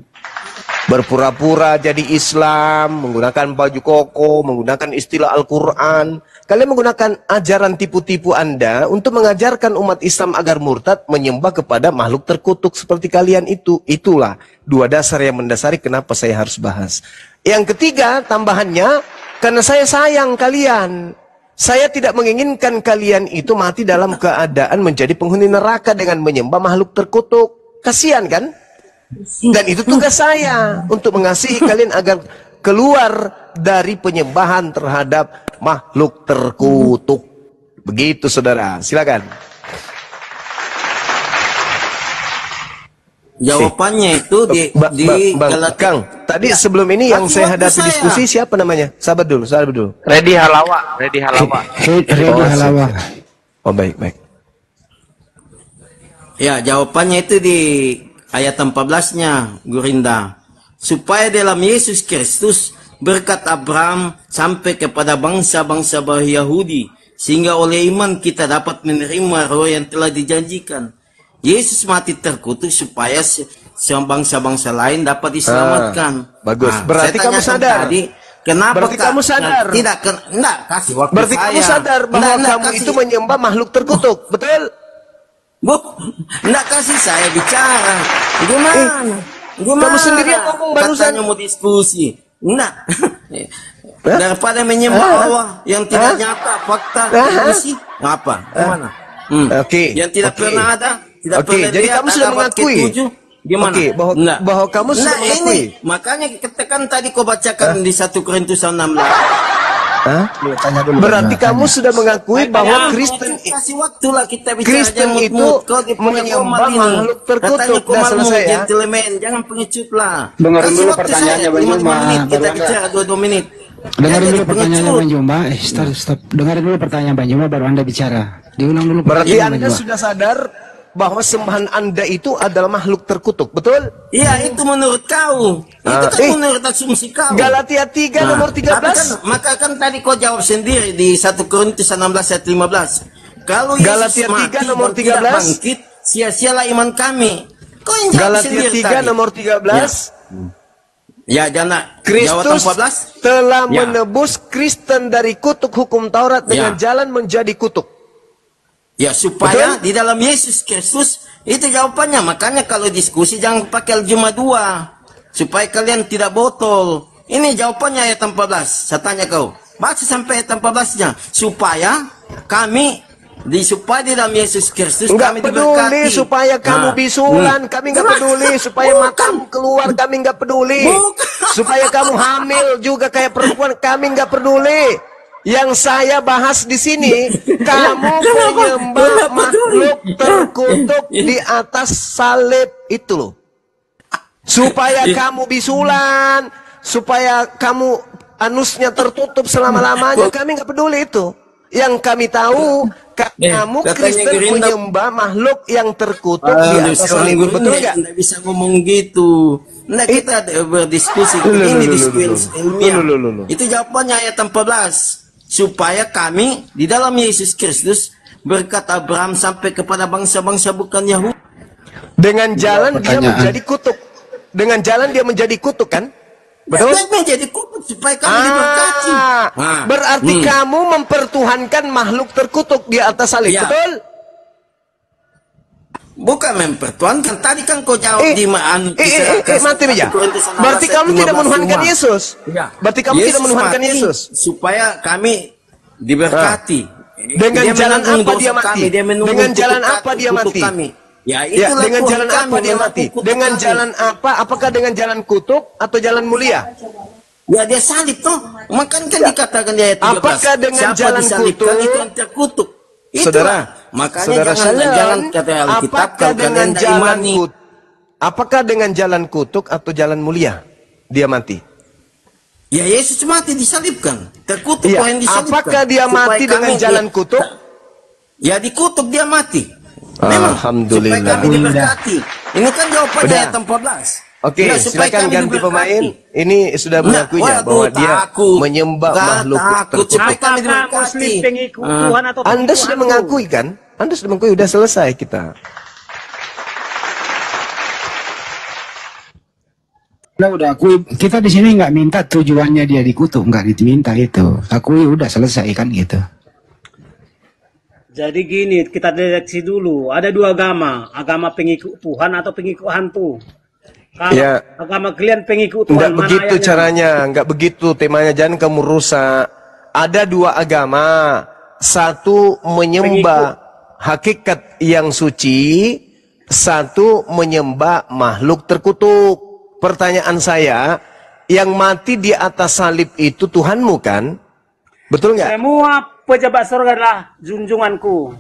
Berpura-pura jadi Islam, menggunakan baju koko, menggunakan istilah Al-Quran. Kalian menggunakan ajaran tipu-tipu Anda untuk mengajarkan umat Islam agar murtad menyembah kepada makhluk terkutuk seperti kalian itu. Itulah dua dasar yang mendasari kenapa saya harus bahas. Yang ketiga, tambahannya, karena saya sayang kalian. Saya tidak menginginkan kalian itu mati dalam keadaan menjadi penghuni neraka dengan menyembah makhluk terkutuk. Kasihan kan? Dan itu tugas saya untuk mengasihi kalian agar keluar dari penyembahan terhadap makhluk terkutuk. Begitu saudara, silakan. Jawabannya itu di Kang, tadi sebelum ini yang saya hadapi diskusi siapa namanya? Sabar dulu. Redi Halawa. Redi Halawa. Oh, baik. Ya, jawabannya itu di ayat 14-nya, Gurinda. Supaya dalam Yesus Kristus berkat Abraham sampai kepada bangsa-bangsa Yahudi, sehingga oleh iman kita dapat menerima roh yang telah dijanjikan. Yesus mati terkutuk supaya bangsa-bangsa lain dapat diselamatkan. Bagus. Berarti kamu sadar. Tadi, kenapa berarti kamu sadar. Enggak, kasih waktu berarti saya. Kamu sadar bahwa kamu itu menyembah makhluk terkutuk. Betul? Enggak kasih saya bicara. Gimana? Kamu sendiri yang ngomong barusan. Katanya mau diskusi. Enggak. Daripada menyembah Allah yang tidak nyata, fakta, diskusi. Apa? Gimana? Oke. Yang tidak pernah ada. Jadi kamu sudah mengakui. Gimana? Bahwa kamu sudah mengakui. Makanya kan tadi kau bacakan di 1 Korintus 16. Berarti kamu sudah mengakui bahwa Kristen itu menyembah makhluk terkutuk. Katanya kau mau gentleman, jangan pengecut lah. Dengarin dulu pertanyaannya Bang Jumba. Kita bicara 2 menit. Dengarin dulu pertanyaannya Bang Jumba. Stop. Dengarin dulu pertanyaan Bang Jumba baru Anda bicara. Diulang dulu. Berarti Anda sudah sadar bahwa sembahan Anda itu adalah makhluk terkutuk, betul? Iya, itu menurut kau. Itu kan menurut asumsi kau. Galatia 3 nomor 13. Maka kan tadi kau jawab sendiri di 1 Korintus 16 ayat 15. Kalau Yesus mati nomor 13 tidak bangkit, sia-sialah iman kami. Kau yang jawab Galatia 3 nomor 13. Ya, jangan. Kristus telah menebus Kristen dari kutuk hukum Taurat dengan jalan menjadi kutuk. Ya, supaya di dalam Yesus Kristus itu jawabannya. Makanya kalau diskusi jangan pakai Al-Jum'ah 2 supaya kalian tidak botol. Ini jawabannya ayat 14. Saya tanya kau, baca sampai ayat 14-nya. Supaya kami supaya di dalam Yesus Kristus kami diberkati. Supaya kamu bisulan, kami nggak peduli. Supaya matamu keluar, kami nggak peduli. Supaya kamu hamil juga kayak perempuan, kami nggak peduli. Yang saya bahas di sini, kamu menyembah makhluk terkutuk di atas salib itu loh. Supaya kamu bisulan, supaya kamu anusnya tertutup selama-lamanya, kami nggak peduli itu. Yang kami tahu, kamu Kristen menyembah makhluk yang terkutuk di atas salib. Betul nggak? Nggak bisa ngomong gitu. Nah, kita berdiskusi ini diskusi ilmiah. Itu jawabannya ayat 14. Supaya kami di dalam Yesus Kristus berkat Abraham sampai kepada bangsa-bangsa bukan Yahudi. Dengan jalan dia menjadi kutuk. Dengan jalan dia menjadi kutuk kan? Betul? Menjadi kutuk supaya kami diberkati. Berarti kamu mempertuhankan makhluk terkutuk di atas salib, betul? Bukan mempertuhankan. Tadi kan kau jawab di mati aja. Berarti kamu tidak menuhankan Yesus. Berarti kamu tidak menuhankan Yesus. Supaya kami diberkati. Dengan jalan apa dia mati? Dengan jalan apa dia mati? Ya, dengan jalan apa dia mati? Dengan jalan apa? Apakah dengan jalan kutuk atau jalan mulia? Ya dia salib toh. Makan kan dikatakan di ayat 13. Apakah dengan siapa jalan disalibkan kutuk? itu yang terkutuk. Saudara, makanya saudara jangan kata Alkitab apakah kalau dengan kalian tak jalan imani. apakah dengan jalan kutuk atau jalan mulia dia mati? Ya Yesus mati disalibkan. Terkutuk Iya. yang disalibkan. Apakah dia mati Supaya dengan kami jalan kutuk? Ya dikutuk dia mati. Memang Alhamdulillah. supaya kami diberkati. Ini kan jawabannya Udah. ayat 14. Oke, Ya, supaya silakan kami ganti diberkati. pemain. Ini sudah mengakuinya waduh, bahwa dia takut. menyembah makhluk Takut supaya terkutuk. kami Apakah diberkati. Muslim pengikut Tuhan atau Anda pengikut sudah hantu? mengakui kan? Anda sudah mengakui, udah selesai kita. Udah akui, kita di sini nggak minta tujuannya dia dikutuk, nggak diminta itu. Akui udah selesai kan gitu. Jadi gini, kita deteksi dulu. Ada dua agama, agama pengikut Tuhan atau pengikut hantu. Kalau Ya. agama kalian pengikut Tuhan, Enggak mana begitu ayatnya? caranya, enggak begitu temanya, jangan kamu rusak. Ada dua agama, satu menyembah hakikat yang suci, satu menyembah makhluk terkutuk. Pertanyaan saya, yang mati di atas salib itu Tuhanmu kan? Betul nggak? Semua pejabat surga adalah junjunganku.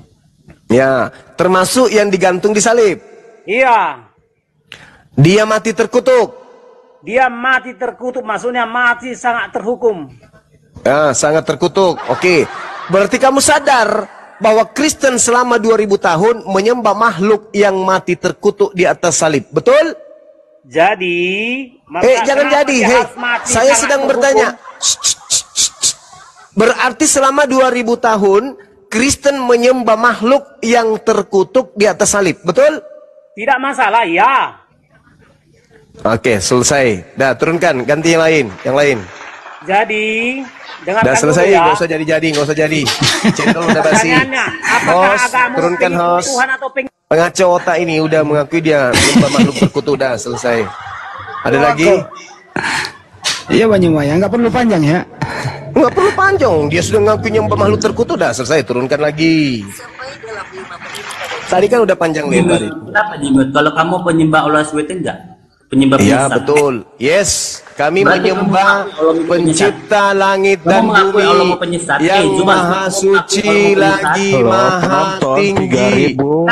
Ya, termasuk yang digantung di salib. Iya, Dia mati terkutuk. dia mati terkutuk, maksudnya mati sangat terhukum. Ya, sangat terkutuk. Oke. Berarti kamu sadar bahwa Kristen selama 2000 tahun menyembah makhluk yang mati terkutuk di atas salib. Betul? Jadi, Jangan kenapa jadi. dia Hei, harus mati saya sangat sedang terhukum? bertanya. Berarti selama 2000 tahun Kristen menyembah makhluk yang terkutuk di atas salib. Betul? Tidak masalah, ya. Oke, selesai. Dah, turunkan, ganti yang lain, Jadi, dengarkan Dah selesai, dulu ya. nggak usah jadi, nggak usah jadi. Cendol udah basi. Pertanyaannya, apakah Host, agama turunkan pengikut host. Tuhan atau pengikut Pengacau otak ini udah mengakui dia menyembah makhluk terkutuk, dah selesai. Ada lagi? Iya Banyumaya, nggak perlu panjang ya. Nggak perlu panjang, dia sudah mengaku nyembah makhluk terkutuk, dah selesai, turunkan lagi. Tadi kan udah panjang lebar itu. Kenapa Jimut? Kalau kamu penyembah Allah SWT enggak? Penyembah Iya penyesat. betul. Yes, kami Berarti menyembah kamu mengaku Allah pencipta langit Kamu dan mengakui Allah bumi mau penyesat. yang Cuma maha kamu suci mengakui Allah lagi penyesat. maha tinggi.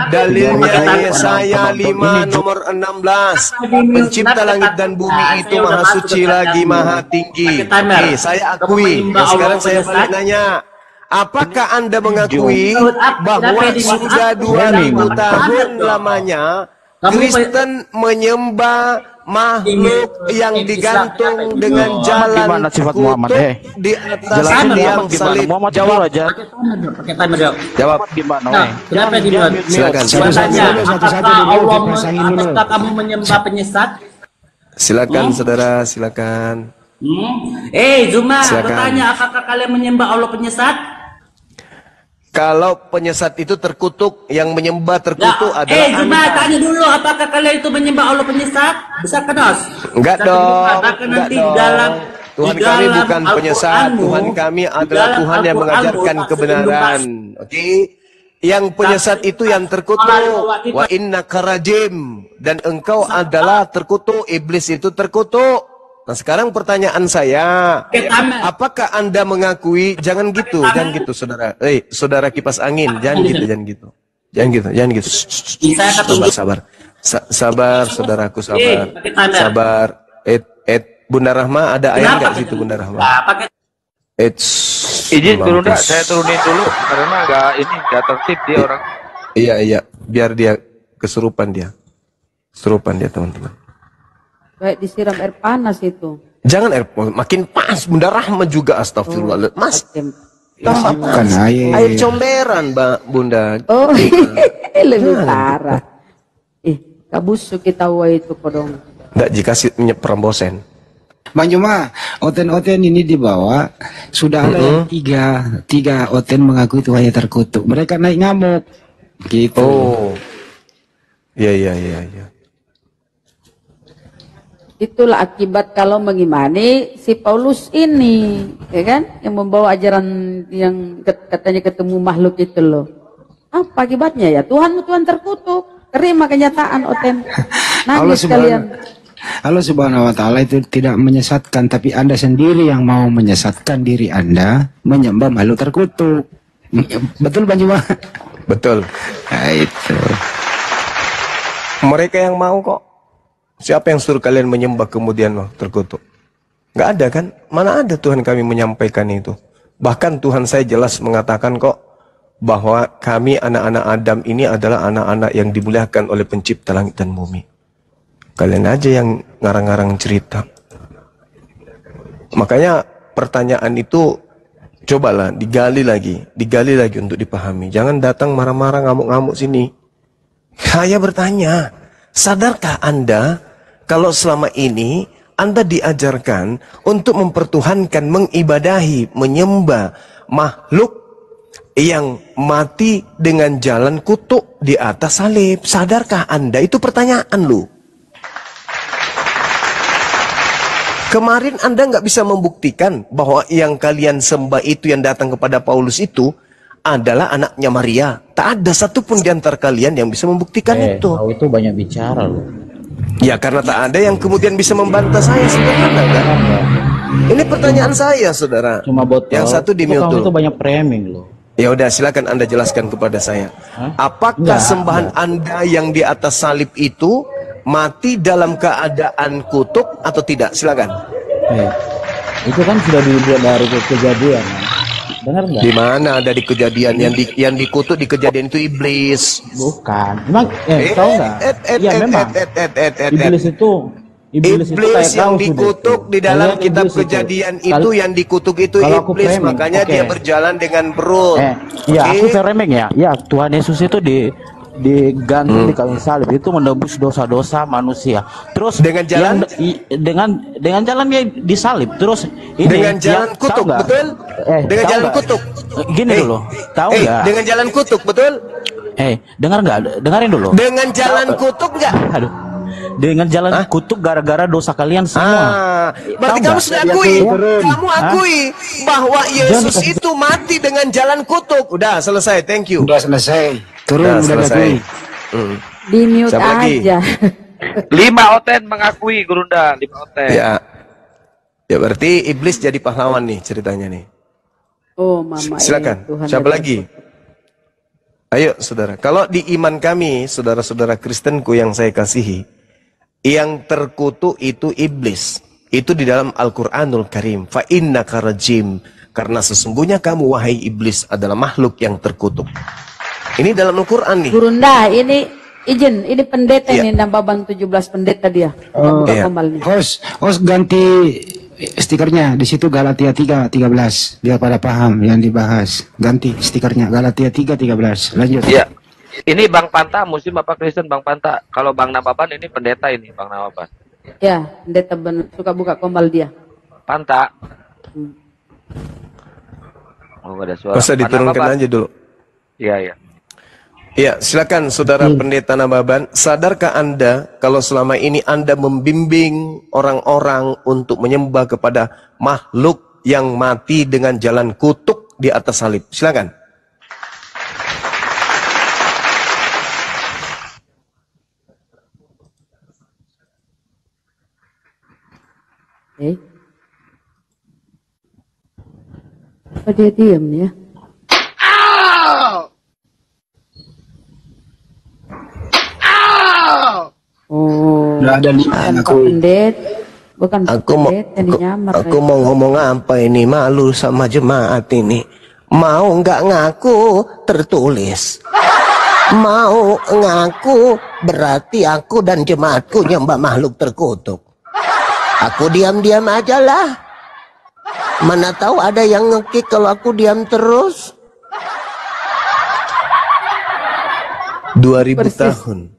Dalilnya Yesaya 5 nomor 16. Pencipta langit dan bumi itu maha suci lagi maha tinggi. Oke, saya akui. Dan sekarang saya balik nanya. Apakah Anda mengakui bahwa sudah 2000 tahun lamanya Kristen menyembah makhluk yang digantung dengan jalan kutuk di atas tiang salib? Jawab. Jawab gimana? Nah, kenapa Jimut? Silakan. Apakah kamu menyembah penyesat? Silakan saudara, silakan. Zuma, Silakan. bertanya apakah kalian menyembah Allah penyesat? Kalau penyesat itu terkutuk, yang menyembah terkutuk adalah Zuma, Anda. tanya dulu apakah kalian itu menyembah Allah penyesat? Bisa kenos? Enggak dong, Bahkan enggak nanti dong. dalam Tuhan di kami dalam bukan penyesat, Al-Qur'anmu, Tuhan kami di adalah dalam Tuhan yang Al-Qur'anmu, mengajarkan tak kebenaran. Oke? Yang penyesat itu yang terkutuk. Wa inna karajim. Dan engkau adalah terkutuk, iblis itu terkutuk. Nah sekarang pertanyaan saya, apakah Anda mengakui, jangan gitu saudara, saudara kipas angin, jangan gitu. Jangan gitu. Sabar, saudaraku, sabar. Bunda Rahma, ada ayat nggak situ Bunda Rahma? Izin turun dah, saya turunin dulu karena nggak tertib dia orang. Iya, biar dia kesurupan dia teman-teman. Kayak disiram air panas itu. Jangan air makin panas, Bunda Rahma juga astagfirullah. Mas, tambah panas. Air comberan, Mbak Bunda. Oh, lebih parah. Kabusuk kita itu kodong. Enggak dikasih minyak perambosen. Bang Juma, oten-oten ini dibawa, sudah ada yang tiga oten mengakui Tuhannya terkutuk. Mereka naik ngamuk. Gitu. Oh. Iya. Itulah akibat kalau mengimani si Paulus ini, ya kan? Yang membawa ajaran yang katanya ketemu makhluk itu loh. Apa akibatnya ya? Tuhan terkutuk. Terima kenyataan oten. Nangis kalian. Allah Subhanahu wa Ta'ala itu tidak menyesatkan, tapi Anda sendiri yang mau menyesatkan diri Anda menyembah makhluk terkutuk. Betul Bang Juma? Betul. Nah, itu. Mereka yang mau kok. Siapa yang suruh kalian menyembah kemudian terkutuk? Nggak ada kan? Mana ada Tuhan kami menyampaikan itu. Bahkan Tuhan saya jelas mengatakan kok bahwa kami anak-anak Adam ini adalah anak-anak yang dimuliakan oleh pencipta langit dan bumi. Kalian aja yang ngarang-ngarang cerita. Makanya pertanyaan itu cobalah digali lagi untuk dipahami. Jangan datang marah-marah ngamuk-ngamuk sini. Saya bertanya, sadarkah Anda kalau selama ini Anda diajarkan untuk mempertuhankan, mengibadahi, menyembah makhluk yang mati dengan jalan kutuk di atas salib? Sadarkah Anda? Itu pertanyaan lu. Kemarin Anda nggak bisa membuktikan bahwa yang kalian sembah itu, yang datang kepada Paulus itu adalah anaknya Maria. Tak ada satupun di antara kalian yang bisa membuktikan itu. Kau itu banyak bicara loh. Ya karena tak ada yang kemudian bisa membantah saya, sederhana kan? Ini pertanyaan saya, saudara. Cuma botol. Yang satu di mute Kamu dulu. itu banyak framing loh. Ya udah, silakan Anda jelaskan kepada saya. Apakah sembahan Anda yang di atas salib itu mati dalam keadaan kutuk atau tidak? Silakan. Itu kan sudah dilihat dari kejadian. Dengar nggak? Di mana ada di kejadian yang dikutuk di kejadian itu iblis? Bukan. Emang tahu nggak? Iya memang. Iblis itu kayak yang dikutuk di dalam kitab kejadian itu, yang dikutuk itu iblis, makanya dia berjalan dengan perut. Ya, aku remeng ya. Ya, Tuhan Yesus itu digantung di kayu salib itu menebus dosa-dosa manusia. Terus dengan jalan dengan jalan dia disalib. Terus ini dengan jalan kutuk, betul? Dengan jalan kutuk. Gini dulu. Tahu nggak? Dengan jalan kutuk, betul? Dengar nggak? Dengarin dulu. Dengan jalan kutuk nggak? Aduh. Dengan jalan kutuk gara-gara dosa kalian semua. Berarti kamu sudah akui, kamu akui bahwa Yesus itu mati dengan jalan kutuk. Udah selesai, thank you. Udah selesai. Turun, udah selesai. Di mute aja. 5 Oten mengakui, Gurunda. 5 Oten. Ya berarti iblis jadi pahlawan nih ceritanya nih. Oh, mama. Silakan. Siapa lagi? Ayo saudara. Kalau di iman kami, saudara-saudara Kristenku yang saya kasihi, yang terkutuk itu iblis. Itu di dalam Al-Quranul Karim. Fa innaka rajim. Karena sesungguhnya kamu wahai iblis adalah makhluk yang terkutuk. Ini dalam Al-Quran nih. Gurunda, ini izin, ini pendeta nih, nambah bang 17 pendeta dia. Host ganti stikernya di situ Galatia 3:13 biar pada paham yang dibahas. Ganti stikernya Galatia 3:13. Lanjut. Iya. Ini Bang Panta, Muslim apa Kristen Bang Panta? Kalau Bang Nababan ini pendeta ini Bang Nababan. Ya, pendeta suka buka kombal dia. Panta. Oh, ada suara. Masa diturunkan aja dulu. Iya. Ya, silakan saudara pendeta Nababan. Sadarkah Anda kalau selama ini Anda membimbing orang-orang untuk menyembah kepada makhluk yang mati dengan jalan kutuk di atas salib? Silakan. Apa dia diam ya? Oh, udah ada 5 aku. Bukan aku mau ngomong apa ini, malu sama jemaat ini. Mau nggak ngaku tertulis. Mau ngaku berarti aku dan jemaatku nyembah makhluk terkutuk. Aku diam-diam aja lah. Mana tahu ada yang nge-kick kalau aku diam terus. 2000 tahun.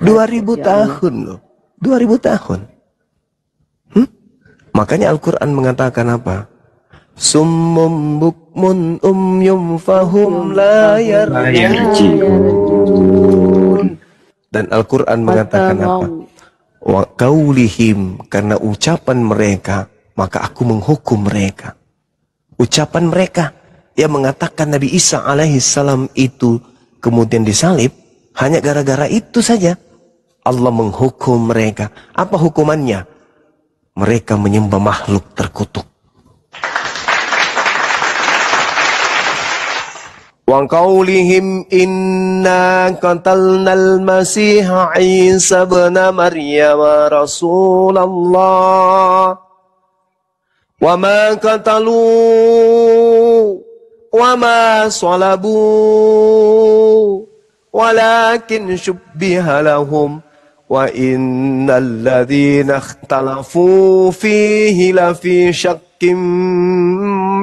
2000 tahun loh. 2000 tahun. Makanya Al-Quran mengatakan apa? Summum bukmun umyum fahum la yarji'un. Dan Al-Quran mengatakan apa? Wa qaulihim, karena ucapan mereka maka aku menghukum mereka. Ucapan mereka yang mengatakan Nabi Isa alaihissalam itu kemudian disalib hanya gara-gara itu saja. Allah menghukum mereka. Apa hukumannya? Mereka menyembah makhluk terkutuk. Wa qaulihim inna qatalnal masiha Isa ibn Maryam Rasulullah wa ma qatalu wa ma salabu walakin syubbiha lahum wa innal ladzina ikhtalafu fihi lafi syakkim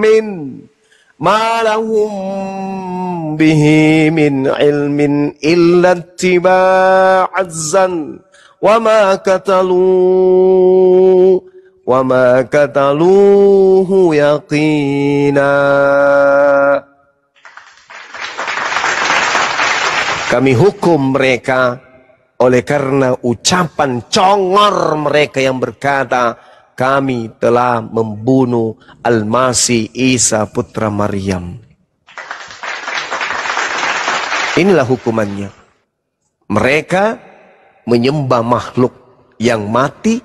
min ma lahum bihi min ilmin illa ittiba'azzan wa ma kataluhu yaqina. Kami hukum mereka oleh karena ucapan congor mereka yang berkata, kami telah membunuh Al-Masih Isa putra Maryam. Inilah hukumannya. Mereka menyembah makhluk yang mati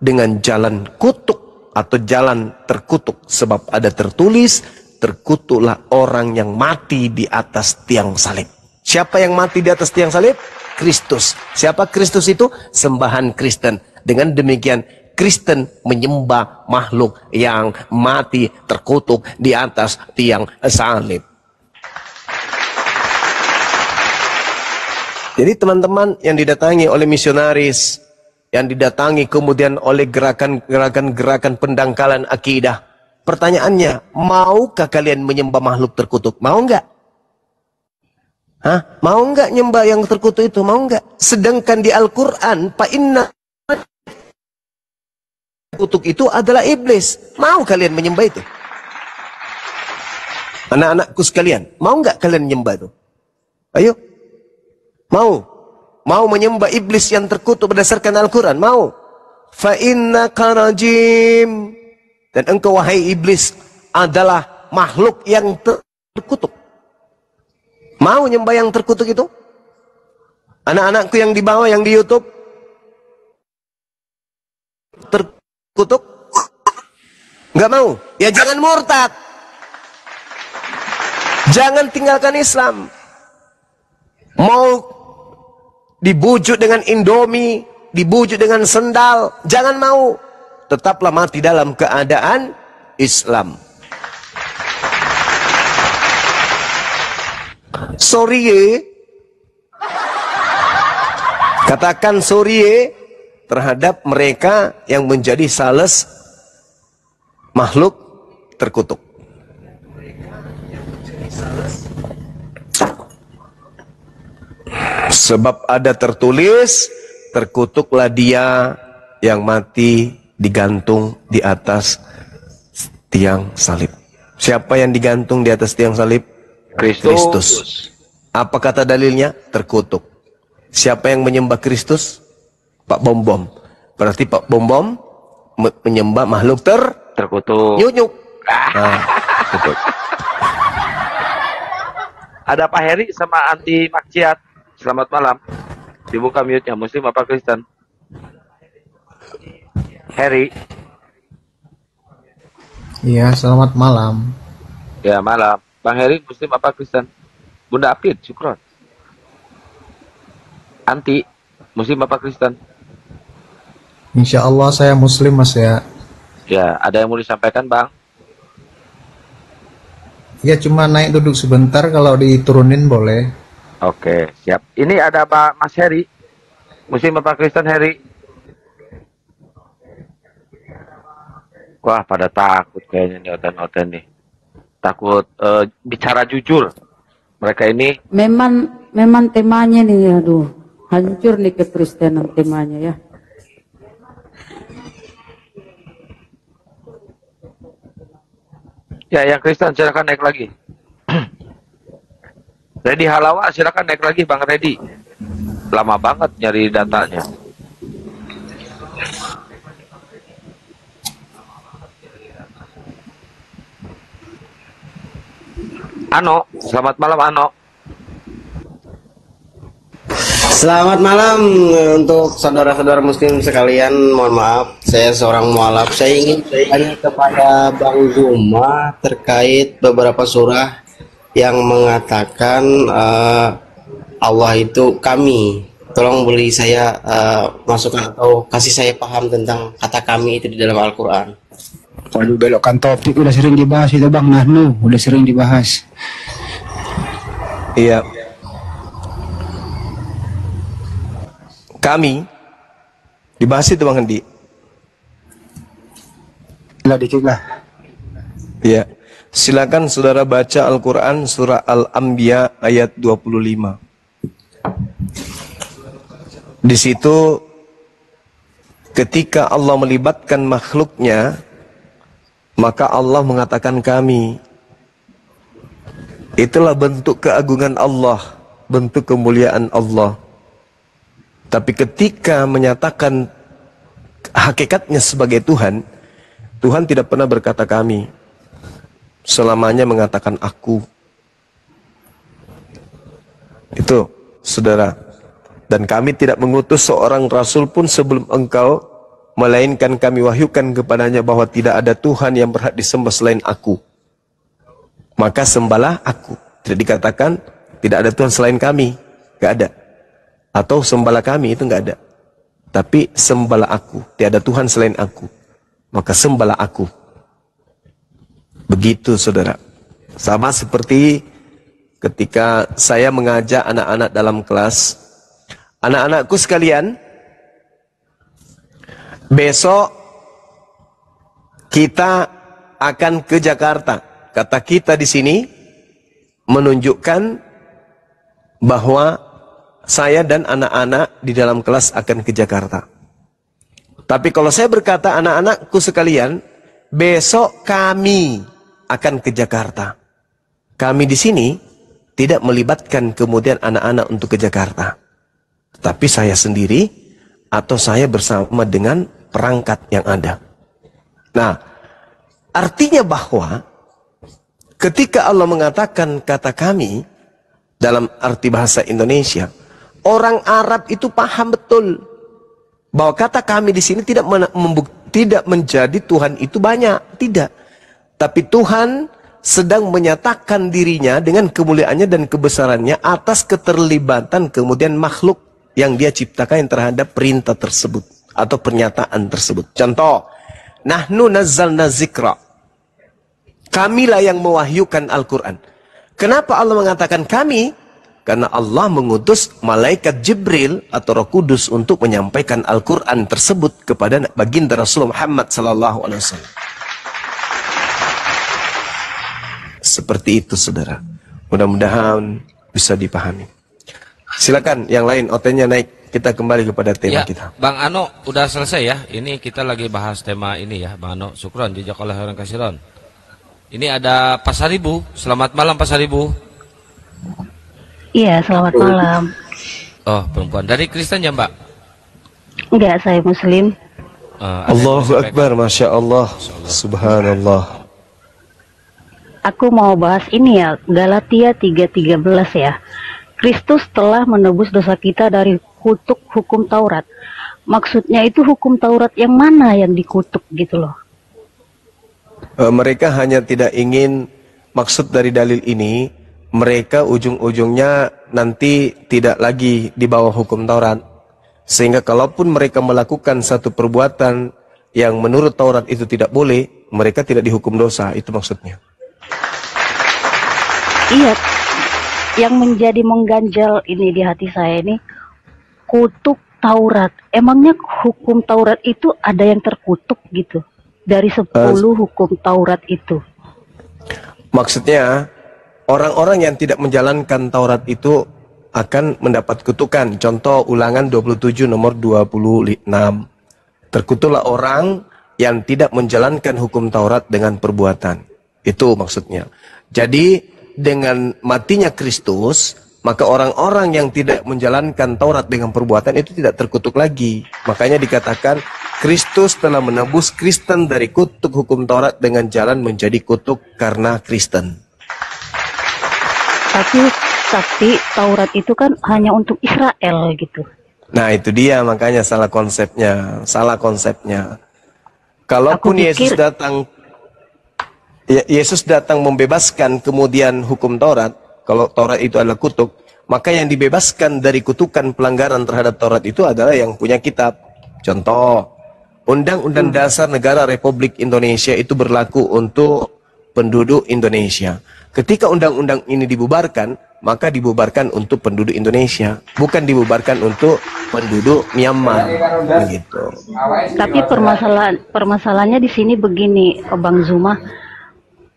dengan jalan kutuk atau jalan terkutuk. Sebab ada tertulis, terkutuklah orang yang mati di atas tiang salib. Siapa yang mati di atas tiang salib? Kristus. Siapa Kristus itu? Sembahan Kristen. Dengan demikian, Kristen menyembah makhluk yang mati terkutuk di atas tiang salib. Jadi teman-teman yang didatangi oleh misionaris, yang didatangi kemudian oleh gerakan-gerakan pendangkalan akidah, pertanyaannya, maukah kalian menyembah makhluk terkutuk? Mau enggak? Hah? Mau enggak nyembah yang terkutuk itu? Mau enggak? Sedangkan di Al-Quran, terkutuk itu adalah iblis. Mau kalian menyembah itu? Anak-anakku sekalian, mau enggak kalian menyembah itu? Ayo. Mau? Mau menyembah iblis yang terkutuk berdasarkan Al-Quran? Mau? Fa innaka rajim. Dan engkau wahai iblis adalah makhluk yang terkutuk. Mau nyembah yang terkutuk itu? Anak-anakku yang di bawah, yang di YouTube, terkutuk? Enggak mau? Ya jangan murtad. Jangan tinggalkan Islam. Mau dibujuk dengan Indomie, dibujuk dengan sendal, jangan mau. Tetaplah mati dalam keadaan Islam. Sorry ye. Katakan sorry ye terhadap mereka yang menjadi sales makhluk terkutuk. Sebab ada tertulis, terkutuklah dia yang mati digantung di atas tiang salib. Siapa yang digantung di atas tiang salib? Kristus. Apa kata dalilnya? Terkutuk. Siapa yang menyembah Kristus? Pak Bom Bom. Berarti Pak Bom Bom menyembah makhluk terkutuk. Nyuk-nyuk. Nah, betul. Ada Pak Heri sama anti maksiat. Selamat malam. Dibuka mute-nya. Muslim apa Kristen? Heri. Iya, selamat malam. Ya, malam. Bang Heri, Muslim apa Kristen? Bunda Apit, syukron. Anti, Muslim apa Kristen? Insya Allah saya Muslim, Mas ya. Ya, ada yang mau disampaikan, Bang? Ya, cuma naik duduk sebentar, kalau diturunin boleh. Oke, siap. Ini ada Pak Mas Heri. Muslim apa Kristen, Heri? Wah, pada takut kayaknya nih oten-oten nih. Takut bicara jujur. Mereka ini memang temanya nih, aduh, hancur nih kekristenan temanya ya. Ya, yang Kristen silakan naik lagi. Redi Halawa silakan naik lagi, Bang Redi. Lama banget nyari datanya. Ano, selamat malam Ano. Selamat malam untuk saudara-saudara muslim sekalian. Mohon maaf, saya seorang mualaf. Saya ingin bertanya kepada Bang Zuma terkait beberapa surah yang mengatakan Allah itu kami. Tolong beri saya masukan atau kasih saya paham tentang kata kami itu di dalam Al-Quran. Waduh, belokkan topik udah sering dibahas itu Bang Nahnu, udah sering dibahas. Iya. Kami dibahas itu Bang Hendi. Lah dikit lah. Iya. Silakan saudara baca Al-Quran surah Al-Anbiya ayat 25. Di situ ketika Allah melibatkan makhluknya, maka Allah mengatakan kami. Itulah bentuk keagungan Allah, bentuk kemuliaan Allah. Tapi ketika menyatakan hakikatnya sebagai Tuhan, Tuhan tidak pernah berkata kami. Selamanya mengatakan aku. Itu, saudara. Dan kami tidak mengutus seorang rasul pun sebelum engkau, melainkan kami wahyukan kepadanya bahwa tidak ada Tuhan yang berhak disembah selain aku. Maka sembahlah aku. Tidak dikatakan tidak ada Tuhan selain kami. Gak ada. Atau sembahlah kami, itu nggak ada. Tapi sembahlah aku, tiada Tuhan selain aku. Maka sembahlah aku. Begitu saudara. Sama seperti ketika saya mengajak anak-anak dalam kelas. Anak-anakku sekalian, besok kita akan ke Jakarta. Kata kita di sini menunjukkan bahwa saya dan anak-anak di dalam kelas akan ke Jakarta. Tapi kalau saya berkata anak-anakku sekalian, besok kami akan ke Jakarta. Kami di sini tidak melibatkan kemudian anak-anak untuk ke Jakarta. Tapi saya sendiri atau saya bersama dengan perangkat yang ada. Nah, artinya bahwa ketika Allah mengatakan kata kami dalam arti bahasa Indonesia, orang Arab itu paham betul bahwa kata kami di sini tidak menjadi Tuhan itu banyak, tidak. Tapi Tuhan sedang menyatakan dirinya dengan kemuliaannya dan kebesarannya atas keterlibatan kemudian makhluk yang dia ciptakan terhadap perintah tersebut atau pernyataan tersebut. Contoh, nahnu nazzalna zikra. Kamilah yang mewahyukan Al-Quran. Kenapa Allah mengatakan kami? Karena Allah mengutus malaikat Jibril atau Roh Kudus untuk menyampaikan Al-Quran tersebut kepada baginda Rasulullah Muhammad SAW. Seperti itu saudara. Mudah-mudahan bisa dipahami. Silakan yang lain, OT-nya naik. Kita kembali kepada tema ya, kita. Bang Ano, udah selesai ya. Ini kita lagi bahas tema ini ya, Bang Ano. Syukron, jazakallahu khairan katsiran. Ini ada Pak Saribu. Selamat malam Pak Saribu. Iya, selamat malam. Oh, perempuan. Dari Kristen ya, Mbak? Enggak, saya Muslim. Allahu Akbar, Masya Allah. Subhanallah. Aku mau bahas ini ya, Galatia 3:13 ya. Kristus telah menebus dosa kita dari kutuk hukum Taurat. Maksudnya itu hukum Taurat yang mana yang dikutuk gitu loh. Mereka hanya tidak ingin, maksud dari dalil ini, mereka ujung-ujungnya nanti tidak lagi di bawah hukum Taurat. Sehingga kalaupun mereka melakukan satu perbuatan yang menurut Taurat itu tidak boleh, mereka tidak dihukum dosa, itu maksudnya. Iya, yang menjadi mengganjal ini di hati saya ini, kutuk Taurat. Emangnya hukum Taurat itu ada yang terkutuk gitu? Dari 10 hukum Taurat itu. Maksudnya, orang-orang yang tidak menjalankan Taurat itu akan mendapat kutukan. Contoh Ulangan 27 nomor 26. Terkutuklah orang yang tidak menjalankan hukum Taurat dengan perbuatan. Itu maksudnya. Jadi dengan matinya Kristus, maka orang-orang yang tidak menjalankan Taurat dengan perbuatan itu tidak terkutuk lagi. Makanya dikatakan Kristus telah menebus Kristen dari kutuk hukum Taurat dengan jalan menjadi kutuk karena Kristen. Tapi Tapi Taurat itu kan hanya untuk Israel gitu. Nah itu dia, makanya salah konsepnya. Kalaupun Yesus datang, Yesus datang membebaskan kemudian hukum Taurat, kalau Taurat itu adalah kutuk, maka yang dibebaskan dari kutukan pelanggaran terhadap Taurat itu adalah yang punya kitab. Contoh, Undang-Undang Dasar Negara Republik Indonesia itu berlaku untuk penduduk Indonesia. Ketika undang-undang ini dibubarkan, maka dibubarkan untuk penduduk Indonesia, bukan dibubarkan untuk penduduk Myanmar, begitu. Tapi permasalahannya di sini begini, Bang Zuma.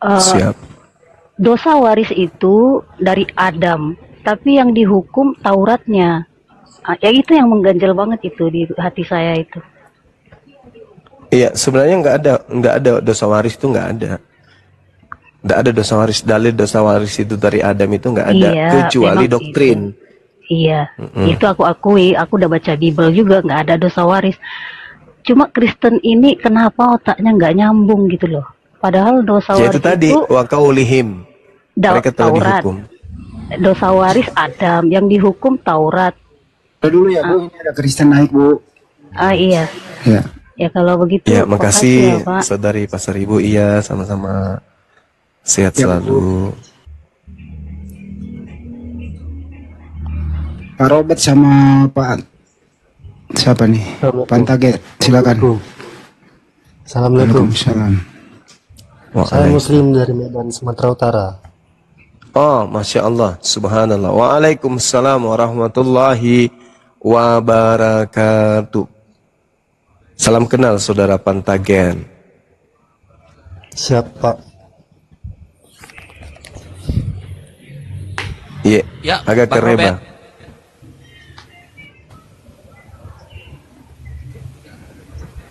Siap. Dosa waris itu dari Adam, tapi yang dihukum Tauratnya. Ya itu yang mengganjal banget itu di hati saya itu. Iya, sebenarnya nggak ada dosa waris itu nggak ada. Nggak ada dosa waris, dalil dosa waris itu dari Adam itu nggak ada, Iya, kecuali memang doktrin. Iya, itu aku akui. Aku udah baca Bible juga, nggak ada dosa waris. Cuma Kristen ini kenapa otaknya nggak nyambung gitu loh. Padahal dosa Ya waris itu tadi, wa qaulihim. Mereka telah Taurat. dihukum. Dosa waris Adam, yang dihukum Taurat. Dulu ya Bu, ini ada Kristen naik Bu. Iya. Ya. Ya kalau begitu. Ya, makasih ya, Pak. Saudari Pasar Ibu. Iya, sama-sama. Sehat selalu. Pak Robert sama Pak siapa nih? Pantaget, silakan. Assalamualaikum. Waalaikumsalam. Saya Muslim dari Medan, Sumatera Utara. Oh, Masya Allah, Subhanallah. Waalaikumsalam warahmatullahi wabarakatuh. Salam kenal Saudara Pantagen. Siap Pak. Iya, Ya, agak Bang kereba. Robert.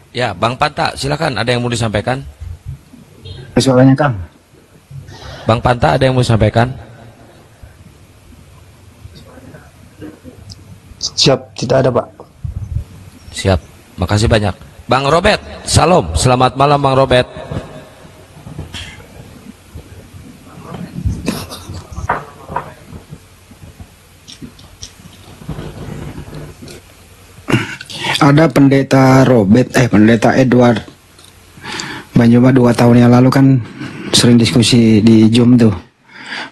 Ya, Bang Panta, silakan. Ada yang mau disampaikan? Soalnya Kang. Bang Panta, ada yang mau disampaikan? Siap, tidak ada Pak. Siap, makasih banyak. Bang Robert, salam. Selamat malam Bang Robert. Ada pendeta pendeta Edward Banjuma 2 tahun yang lalu kan sering diskusi di Zoom tuh.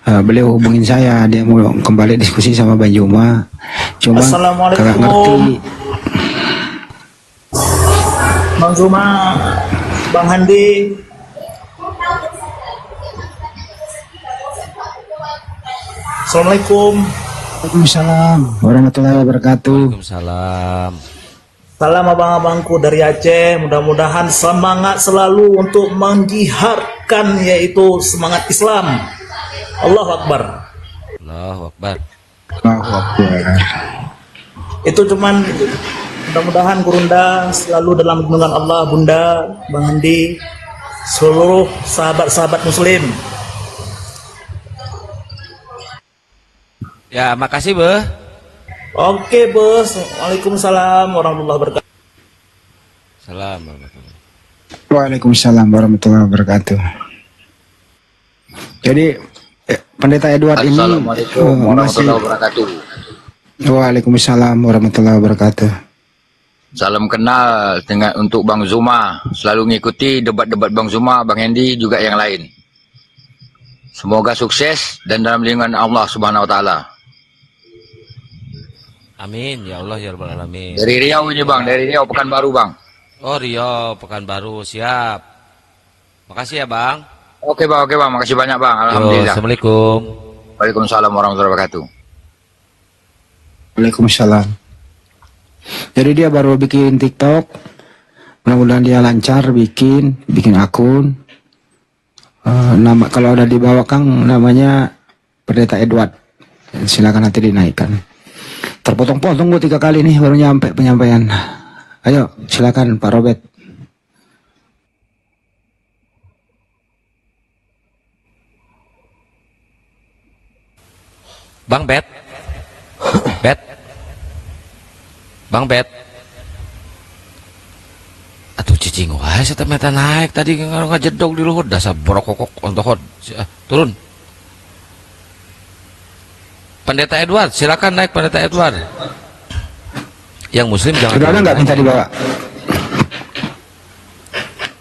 Beliau hubungin saya, dia mau kembali diskusi sama Banjuma. Cuma kagak ngerti. Bang Zuma, Bang Handi. Assalamualaikum. Waalaikumsalam warahmatullahi wabarakatuh. Waalaikumsalam. Salam abang-abangku dari Aceh, mudah-mudahan semangat selalu untuk menjiharkan yaitu semangat Islam. Allahu Akbar. Allahu Akbar. Allahu Akbar. Itu cuman mudah-mudahan Gurunda selalu dalam lindungan Allah, Bunda, Bang Handi, seluruh sahabat-sahabat Muslim. Ya, makasih Beh. Oke bos, waalaikumsalam warahmatullahi wabarakatuh. Salam. Waalaikumsalam warahmatullahi wabarakatuh. Jadi pendeta Edward ini Assalamualaikum warahmatullahi wabarakatuh. Waalaikumsalam warahmatullahi wabarakatuh. Salam kenal untuk Bang Zuma. Selalu ngikuti debat-debat Bang Zuma, Bang Hendi juga yang lain. Semoga sukses dan dalam lindungan Allah Subhanahu wa taala. Amin ya Allah ya Rabbal Alamin. Dari Riau ini Bang, dari Riau Pekanbaru Bang. Oh Riau Pekanbaru, siap. Makasih ya Bang. Oke Bang, makasih banyak Bang. Yo, Alhamdulillah. Assalamualaikum. Waalaikumsalam warahmatullahi wabarakatuh. Waalaikumsalam. Jadi dia baru bikin TikTok. Mudah-mudahan dia lancar bikin akun. Nama kalau udah dibawa Kang namanya Pendeta Edward. Silakan nanti dinaikkan. Terpotong-potong gue 3 kali nih baru nyampe penyampaian. Ayo silakan Pak Robert. Bang Bet. Bang Bet. Atuh cicing wae saya meta naik tadi ngajedog di luhur dasar borokokok ontohod. Turun. Pendeta Edward, silakan naik Pendeta Edward. Yang Muslim jangan. Sudah ada nggak minta dibawa?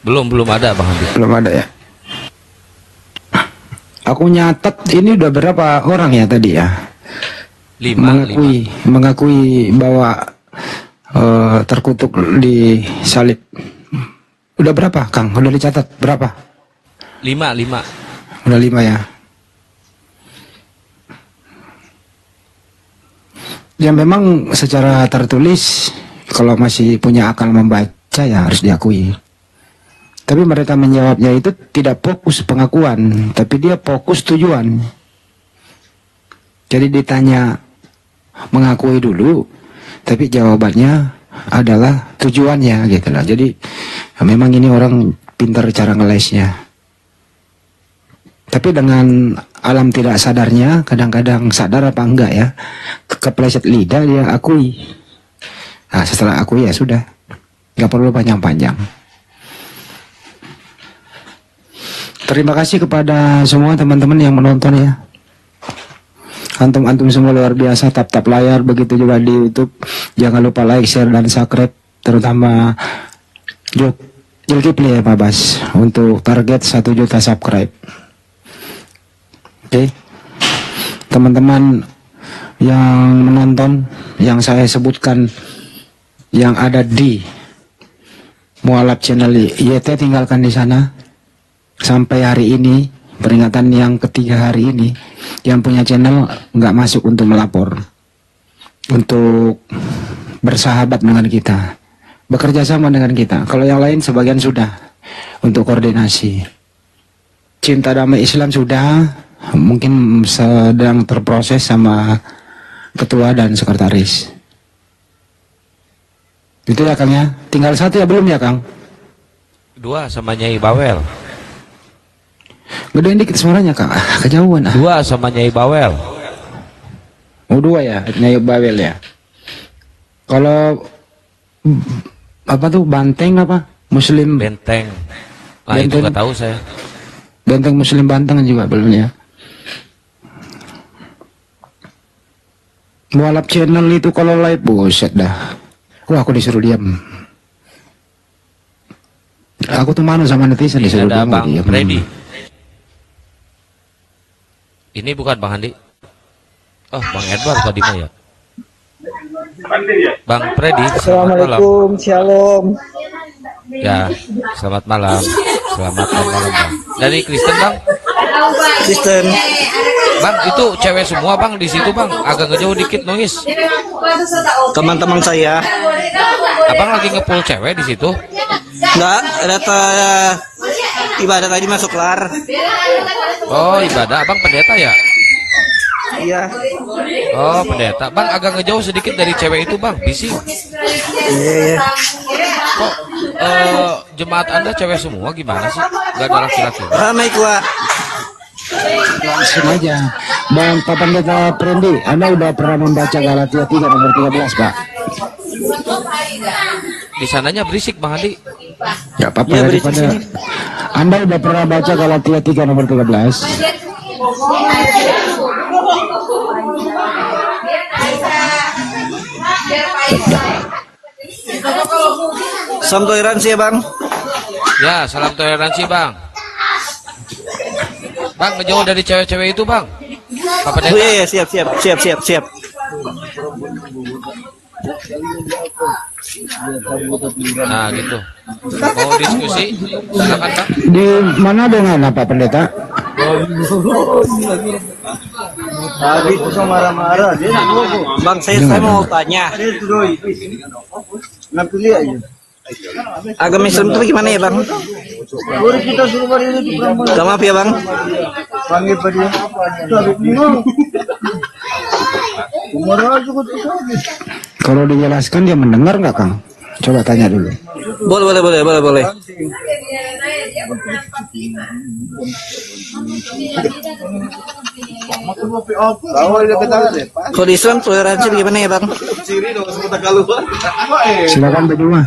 Belum ada Bang Andi. Belum ada ya. Aku nyatet ini udah berapa orang ya tadi ya? 5. Mengakui bahwa terkutuk di salib. Udah berapa, Kang? Udah dicatat berapa? 5. Udah 5 ya. Ya memang secara tertulis kalau masih punya akal membaca ya harus diakui. Tapi mereka menjawabnya itu tidak fokus pengakuan, tapi dia fokus tujuan. Jadi ditanya mengakui dulu, tapi jawabannya adalah tujuannya gitu lah. Jadi ya memang ini orang pintar cara ngelesnya. Tapi dengan alam tidak sadarnya, kadang-kadang sadar apa enggak ya, kepleset lidah dia akui. Nah setelah akui ya sudah, nggak perlu panjang-panjang. Terima kasih kepada semua teman-teman yang menonton ya. Antum-antum semua luar biasa, tap-tap layar, begitu juga di YouTube. Jangan lupa like, share, dan subscribe, terutama Zulkifli ya Pak Bas, untuk target 1 juta subscribe. Oke, teman-teman yang menonton, yang saya sebutkan, yang ada di Mualaf channel YT, tinggalkan di sana. Sampai hari ini, peringatan yang ketiga hari ini, yang punya channel nggak masuk untuk melapor, untuk bersahabat dengan kita, bekerja sama dengan kita. Kalau yang lain sebagian sudah untuk koordinasi. Cinta Damai Islam sudah, mungkin sedang terproses sama ketua dan sekretaris. Itu ya Kang ya. Tinggal 1 ya, belum ya Kang? 2 sama Nyai Bawel. Gedein dikit suaranya Kak, kejauhan. 2 sama Nyai Bawel. Oh 2 ya, Nyai Bawel ya. Kalau apa tuh Banteng apa? Muslim Benteng. Nah Benteng. Itu nggak tahu saya. Benteng Muslim Banteng juga belum ya. Mualaf channel itu kalau live buset dah. Wah aku disuruh diam. Aku tuh mana sama netizen disuruh diam. Bang Freddy. Ini bukan Bang Andi. Oh Bang Edward tadi mah ya. Bang Freddy. Assalamualaikum, shalom. Ya, selamat malam. Selamat malam Bang. Dari Kristen Bang? Kristen. Bang, itu cewek semua Bang di situ Bang. Agak ngejauh dikit noise. Teman-teman saya. Abang lagi ngepul cewek di situ? Enggak, data ibadah tadi masuk kelar. Oh, ibadah. Abang pendeta ya? Iya. Oh, pendeta. Bang, agak ngejauh sedikit dari cewek itu Bang. Bising. Iya. Kok jemaat Anda cewek semua gimana sih? Gak ada laki-laki? Ramai kuat. Langsung aja. Bang Pak Pendeta Prendi, Anda udah pernah membaca Galatia 3 nomor 13 Pak? Di sananya berisik Bang Andi. Ya apa-apa ya, daripada Anda udah pernah baca Galatia 3 nomor 13? Salam toleransi ya Bang. Ya, salam toleransi Bang. Bang, ngejauh dari cewek-cewek itu Bang. Pak Pendeta. Oh iya, siap. Nah gitu. Mau diskusi? Silakan Bang. Di mana dengan Pak Pendeta? Tadi itu marah-marah. Bang, saya mau tanya. Pilih aja. Agama Islam itu gimana ya Bang? Gak maaf ya Bang. Kalau dijelaskan dia mendengar nggak Kang? Coba tanya dulu. Boleh. Kalau di Islam toleransi gimana ya Bang? Silakan berdua.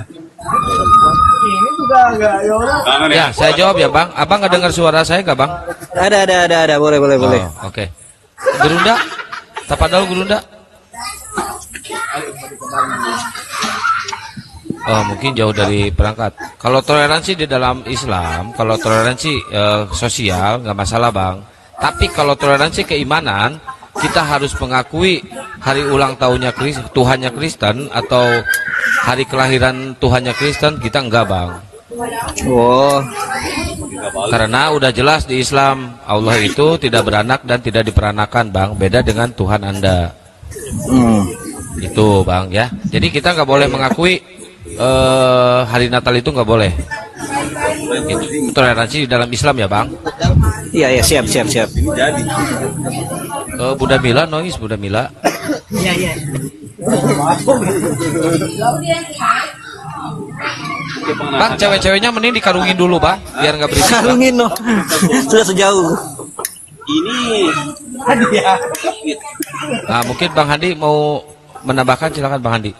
Ya, saya jawab ya Bang. Abang nggak dengar suara saya nggak Bang? Ada. Boleh. Oh, oke. Gerunda? Tapadal Gurunda? Oh, mungkin jauh dari perangkat. Kalau toleransi di dalam Islam, kalau toleransi sosial nggak masalah bang. Tapi kalau toleransi keimanan, kita harus mengakui hari ulang tahunnya Tuhannya Kristen atau hari kelahiran Tuhannya Kristen, kita enggak bang. Oh. Karena udah jelas di Islam Allah itu tidak beranak dan tidak diperanakan bang. Beda dengan Tuhan Anda. Itu bang ya. Jadi kita nggak boleh mengakui hari Natal itu nggak boleh. Itu toleransi di dalam Islam ya bang. Iya ya, siap. Buddha Mila nangis Buddha Mila. Iya. Bang, cewek-ceweknya mending dikarungin dulu bang, biar nggak berisik. Karungin no. Sudah sejauh. Ini hadiah. Nah, mungkin Bang Handi mau menambahkan, silakan Bang Handi.